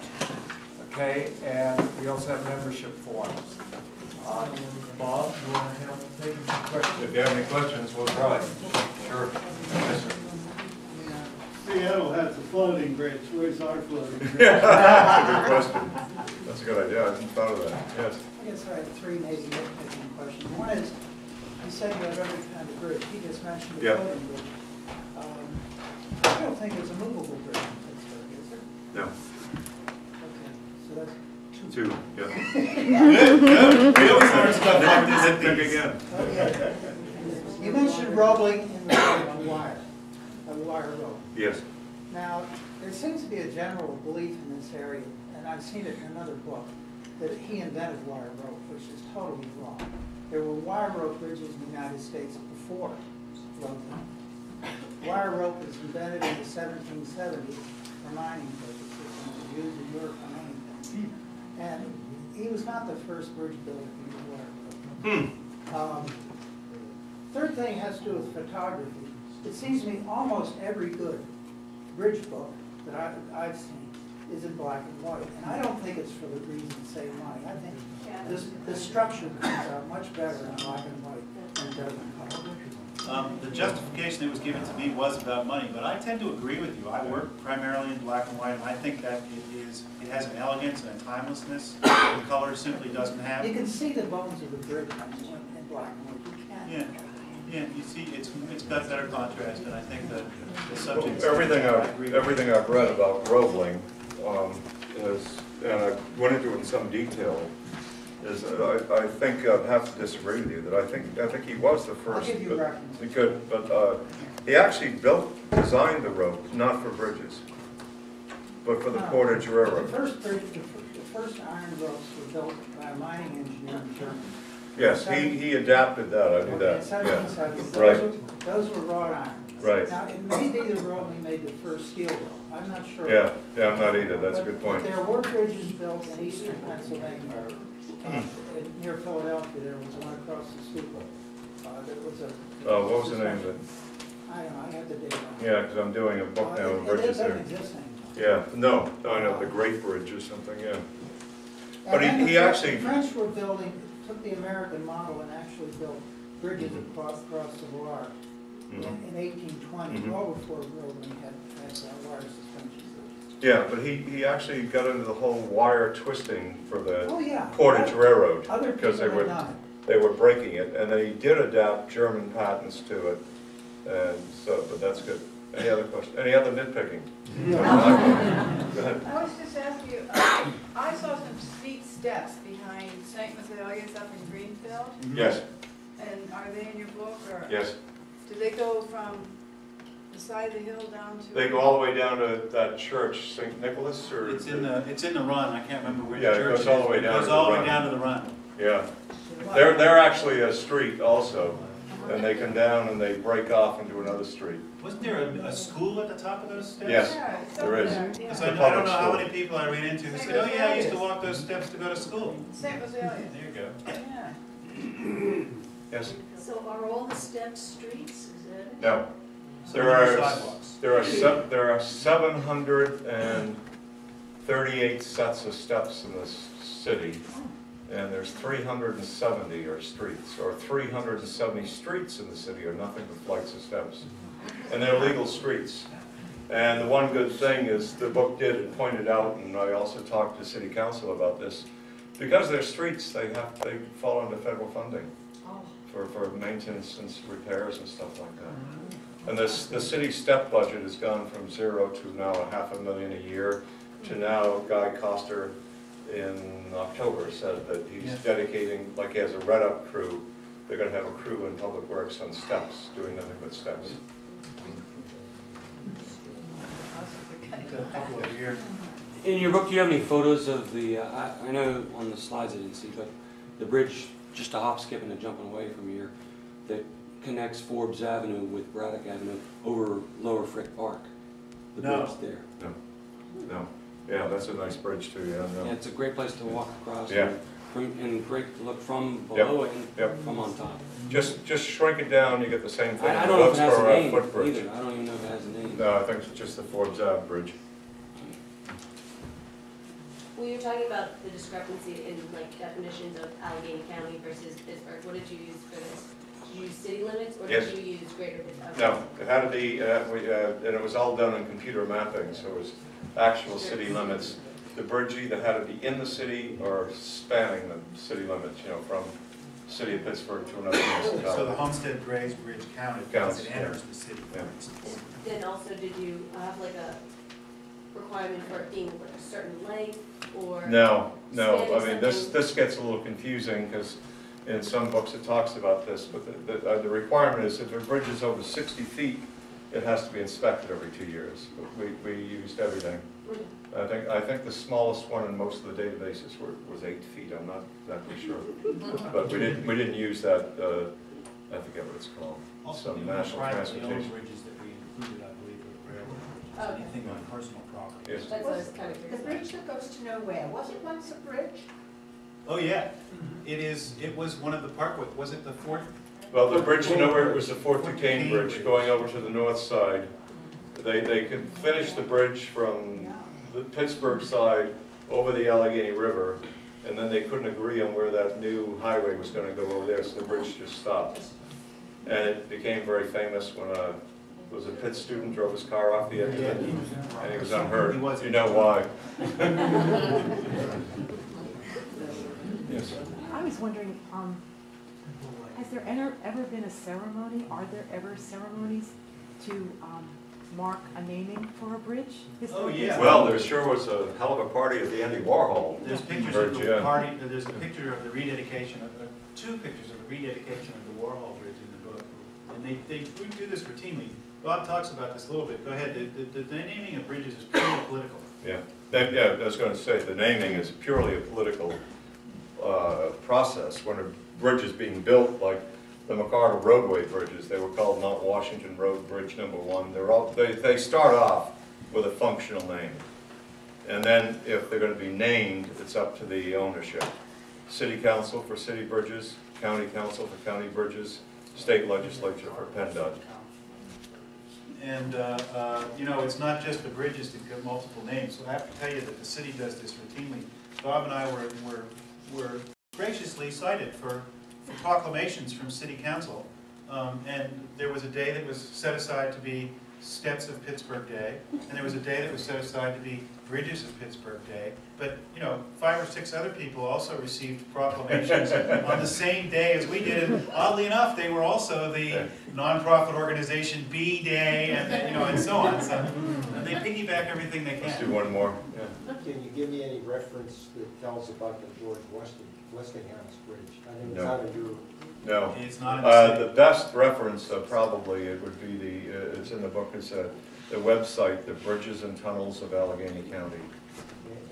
[SPEAKER 1] Okay? And we also have membership forms. Bob, you want to help take some questions?
[SPEAKER 2] If you have any questions, we'll try. Sure. Yes, sir.
[SPEAKER 6] Seattle has a floating bridge. Where's our floating bridge?
[SPEAKER 2] That's a good question. That's a good idea. I hadn't thought of that. Yes.
[SPEAKER 4] I guess I have three maybe nitpicking questions. One is, you said you have every kind of bridge. He just mentioned the
[SPEAKER 2] Yep.
[SPEAKER 4] floating bridge. I don't think it's a movable bridge in Pittsburgh, is there?
[SPEAKER 2] No.
[SPEAKER 4] Okay, so that's
[SPEAKER 2] Two. Yeah.
[SPEAKER 3] We always learn stuff like this at
[SPEAKER 2] Think
[SPEAKER 3] these.
[SPEAKER 2] again.
[SPEAKER 4] Okay. You mentioned robbing in the wire, a wire rope.
[SPEAKER 2] Yes.
[SPEAKER 4] Now, there seems to be a general belief in this area, and I've seen it in another book, that he invented wire rope, which is totally wrong. There were wire rope bridges in the United States before Loveland. Wire rope was invented in the 1770s for mining purposes and was used in Europe for mining things. And he was not the first bridge builder to use wire rope. third thing has to do with photography. It seems to me almost every good bridge book that I've seen is in black and white. And I don't think it's for the reason to save money. I think this structure comes out much better in black and white than it does in color.
[SPEAKER 3] The justification that was given to me was about money, but I tend to agree with you. I work primarily in black and white, and I think that it has an elegance and a timelessness that color simply doesn't have.
[SPEAKER 4] You can see the bones of the bridge in black and white. You can.
[SPEAKER 3] Yeah, you see, it's got better contrast, and I think the subject.
[SPEAKER 2] Everything I've read about Roebling is, and I went into it in some detail, is I think I'd have to disagree with you. That I think he was the first.
[SPEAKER 4] I'll give you a reference.
[SPEAKER 2] He could, but he actually designed the road not for bridges, but for the Portage Railroad.
[SPEAKER 4] The first iron roads were built by a mining engineer in Germany.
[SPEAKER 2] Yes, he adapted that. I knew that.
[SPEAKER 4] In 1770,
[SPEAKER 2] Right.
[SPEAKER 4] Those were wrought iron.
[SPEAKER 2] Right.
[SPEAKER 4] Now, it may be the road we made the first steel road. I'm not sure.
[SPEAKER 2] Yeah, I'm not either. That's a good point.
[SPEAKER 4] But there were bridges built in eastern Pennsylvania. Near Philadelphia, there was one across the Schuylkill. There was a.
[SPEAKER 2] What was the name of it?
[SPEAKER 4] I don't know. I have the date.
[SPEAKER 2] Yeah, because I'm doing a book now on bridges
[SPEAKER 4] It
[SPEAKER 2] there.
[SPEAKER 4] doesn't exist anymore.
[SPEAKER 2] Yeah, no, I know the Great Bridge or something. Yeah. But
[SPEAKER 4] And
[SPEAKER 2] he
[SPEAKER 4] then
[SPEAKER 2] actually.
[SPEAKER 4] The French were building, took the American model and actually built bridges across the Loire in 1820, well before railroad had wire suspensions.
[SPEAKER 2] Yeah, but he actually got into the whole wire twisting for the
[SPEAKER 4] Oh, yeah.
[SPEAKER 2] Portage Railroad
[SPEAKER 4] Other
[SPEAKER 2] because
[SPEAKER 4] people had done it.
[SPEAKER 2] they were breaking it, and then he did adapt German patents to it, and so. But that's good. Any other question? Any other nitpicking? Go ahead.
[SPEAKER 7] I was just asking you, I saw some steep steps behind St. Mazalia's up in Greenfield,
[SPEAKER 2] Yes.
[SPEAKER 7] and are they in your book, or?
[SPEAKER 2] Yes.
[SPEAKER 7] Do they go from the side of the hill down to?
[SPEAKER 2] They go all the way down to that church, St. Nicholas, or
[SPEAKER 3] It's in the run. I can't remember which
[SPEAKER 2] Yeah, it
[SPEAKER 3] church
[SPEAKER 2] goes all the way down
[SPEAKER 3] It
[SPEAKER 2] to
[SPEAKER 3] goes
[SPEAKER 2] the
[SPEAKER 3] all the way
[SPEAKER 2] run.
[SPEAKER 3] down to the run.
[SPEAKER 2] Yeah. They're actually a street also, and they come down and they break off into another street.
[SPEAKER 3] Wasn't there a school at the top of those steps?
[SPEAKER 2] Yes.
[SPEAKER 7] Yeah, it's
[SPEAKER 2] there
[SPEAKER 7] up
[SPEAKER 2] is.
[SPEAKER 7] there,
[SPEAKER 3] Because
[SPEAKER 7] yeah.
[SPEAKER 2] It's
[SPEAKER 3] I
[SPEAKER 2] a
[SPEAKER 3] don't
[SPEAKER 2] public
[SPEAKER 3] know how
[SPEAKER 2] school.
[SPEAKER 3] many people I ran into who said, oh yeah, I used to walk those steps to go to school.
[SPEAKER 7] St. Mazalia,
[SPEAKER 3] There you go.
[SPEAKER 7] yeah.
[SPEAKER 2] Yes.
[SPEAKER 5] So are all the steps streets, is that it?
[SPEAKER 2] No.
[SPEAKER 3] Some of them are sidewalks.
[SPEAKER 2] There are 738 sets of steps in this city, and there's 370 are streets, or 370 streets in the city are nothing but flights of steps, and they're legal streets. And the one good thing is the book did point it out, and I also talked to City Council about this. Because they're streets, they fall under federal funding for maintenance and repairs and stuff like that. And the city step budget has gone from 0 to now $500,000 a year to now Guy Coster in October said that he's dedicating, like he has a red up crew, they're going to have a crew in Public Works on steps, doing nothing but steps.
[SPEAKER 3] A couple of years.
[SPEAKER 8] In your book, do you have any photos of the, I know on the slides I didn't see, but the bridge, just a hop, skip, and a jumping away from here, that connects Forbes Avenue with Braddock Avenue over Lower Frick Park? The
[SPEAKER 3] No.
[SPEAKER 8] bridge there.
[SPEAKER 2] No. Yeah, that's a nice bridge too, yeah.
[SPEAKER 8] Yeah, it's a great place to walk across.
[SPEAKER 2] Yeah.
[SPEAKER 8] And great to look from below it and
[SPEAKER 2] Yep.
[SPEAKER 8] from on top.
[SPEAKER 2] Just shrink it down, you get the same thing.
[SPEAKER 8] I don't know if it has a
[SPEAKER 2] for
[SPEAKER 8] name
[SPEAKER 2] footbridge.
[SPEAKER 8] either. I don't even know if it has a name.
[SPEAKER 2] No, I think it's just the Forbes Ave Bridge.
[SPEAKER 9] When you're talking about the discrepancy in like definitions of Allegheny County versus Pittsburgh, what did you use for this? Did you use city limits or
[SPEAKER 2] Yes.
[SPEAKER 9] did you use greater Pittsburgh?
[SPEAKER 2] No, it had to be, and it was all done in computer mapping, so it was actual city limits. The bridge either had to be in the city or spanning the city limits, you know, from the city of Pittsburgh to another
[SPEAKER 3] So the
[SPEAKER 2] municipality.
[SPEAKER 3] Homestead Grays Bridge counted because it
[SPEAKER 2] Counts,
[SPEAKER 3] enters the city
[SPEAKER 2] Yeah.
[SPEAKER 3] limits.
[SPEAKER 9] Then also, did you have like a requirement for it being like a certain length or?
[SPEAKER 2] No,
[SPEAKER 9] Spanning
[SPEAKER 2] I mean, this
[SPEAKER 9] something?
[SPEAKER 2] gets a little confusing because in some books it talks about this, but the requirement is if a bridge is over 60 feet, it has to be inspected every 2 years. We used everything. I think the smallest one in most of the databases was 8 feet. I'm not exactly sure, but we didn't use that. I forget what it's called.
[SPEAKER 3] Also,
[SPEAKER 2] Some
[SPEAKER 3] the
[SPEAKER 2] national
[SPEAKER 3] privately owned
[SPEAKER 2] transportation.
[SPEAKER 3] bridges that we included, I believe, were the railroad bridges,
[SPEAKER 9] Okay.
[SPEAKER 3] anything on personal property.
[SPEAKER 2] Yes.
[SPEAKER 9] That's what I was kind of
[SPEAKER 5] The
[SPEAKER 9] curious
[SPEAKER 5] bridge that goes to nowhere, was it once a bridge?
[SPEAKER 3] Oh, yeah, it was one of the parkway, was it the fourth
[SPEAKER 2] Well, the bridge, you know where it was the Fort Duquesne Bridge going over to the north side. They could finish the bridge from the Pittsburgh side over the Allegheny River, and then they couldn't agree on where that new highway was going to go over there, so the bridge just stopped. And it became very famous when was a Pitt student drove his car off the edge of it, and he was unhurt. You know why? Yes.
[SPEAKER 10] I was wondering, has there ever been a ceremony? Are there ever ceremonies to mark a naming for a bridge?
[SPEAKER 3] Oh, yeah.
[SPEAKER 2] Well, there sure was a hell of a party at the Andy Warhol.
[SPEAKER 3] There's pictures
[SPEAKER 2] Bridge,
[SPEAKER 3] of the
[SPEAKER 2] yeah.
[SPEAKER 3] party, there's a picture of the rededication, two pictures of the rededication of the Warhol Bridge in the book. And they do this routinely. Bob talks about this a little bit. Go ahead. The naming of bridges is purely political.
[SPEAKER 2] Yeah. Yeah, I was going to say, the naming is purely a political process. When a bridge is being built, like the McArdle roadway bridges, they were called Mount Washington Road Bridge #1. They start off with a functional name. And then if they're going to be named, it's up to the ownership. City Council for city bridges, County Council for county bridges, State Legislature for PennDOT.
[SPEAKER 3] And, you know, it's not just the bridges that get multiple names. So I have to tell you that the city does this routinely. Bob and I were graciously cited for proclamations from City Council. And there was a day that was set aside to be Steps of Pittsburgh Day, and there was a day that was set aside to be Bridges of Pittsburgh Day. But, you know, 5 or 6 other people also received proclamations on the same day as we did. And oddly enough, they were also the nonprofit organization B Day, and you know, and so on. So they piggyback everything they can.
[SPEAKER 2] Let's do one more. Yeah.
[SPEAKER 11] Can you give me any reference that tells about the George Westinghouse Bridge? I think it's
[SPEAKER 2] No.
[SPEAKER 11] out of your...
[SPEAKER 2] No.
[SPEAKER 3] It's not in the city.
[SPEAKER 2] The best reference, probably, it would be it's in the book, it's the website, the Bridges and Tunnels of Allegheny County.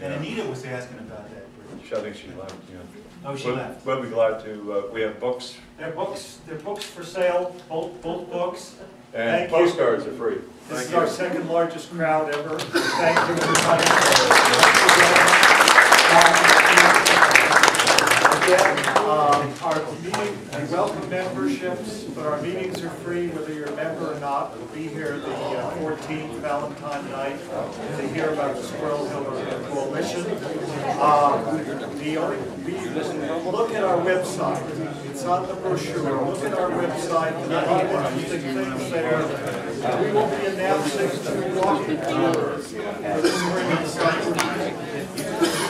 [SPEAKER 3] And Anita was asking about that bridge.
[SPEAKER 2] I think she left, yeah.
[SPEAKER 3] Oh, she left.
[SPEAKER 2] We'll be glad to, we have books.
[SPEAKER 1] They're books for sale, both books.
[SPEAKER 2] And
[SPEAKER 1] Thank you.
[SPEAKER 2] postcards are free.
[SPEAKER 1] This is our second largest crowd ever. Thank you, everybody. Again, our meeting, we welcome memberships, but our meetings are free whether you're a member or not. We'll be here the 14th, Valentine night, to hear about the Squirrel Hill Coalition. Look at our website. It's on the brochure. Look at our website. There are interesting things there. We will be announcing 2 walking tours for the spring and summer.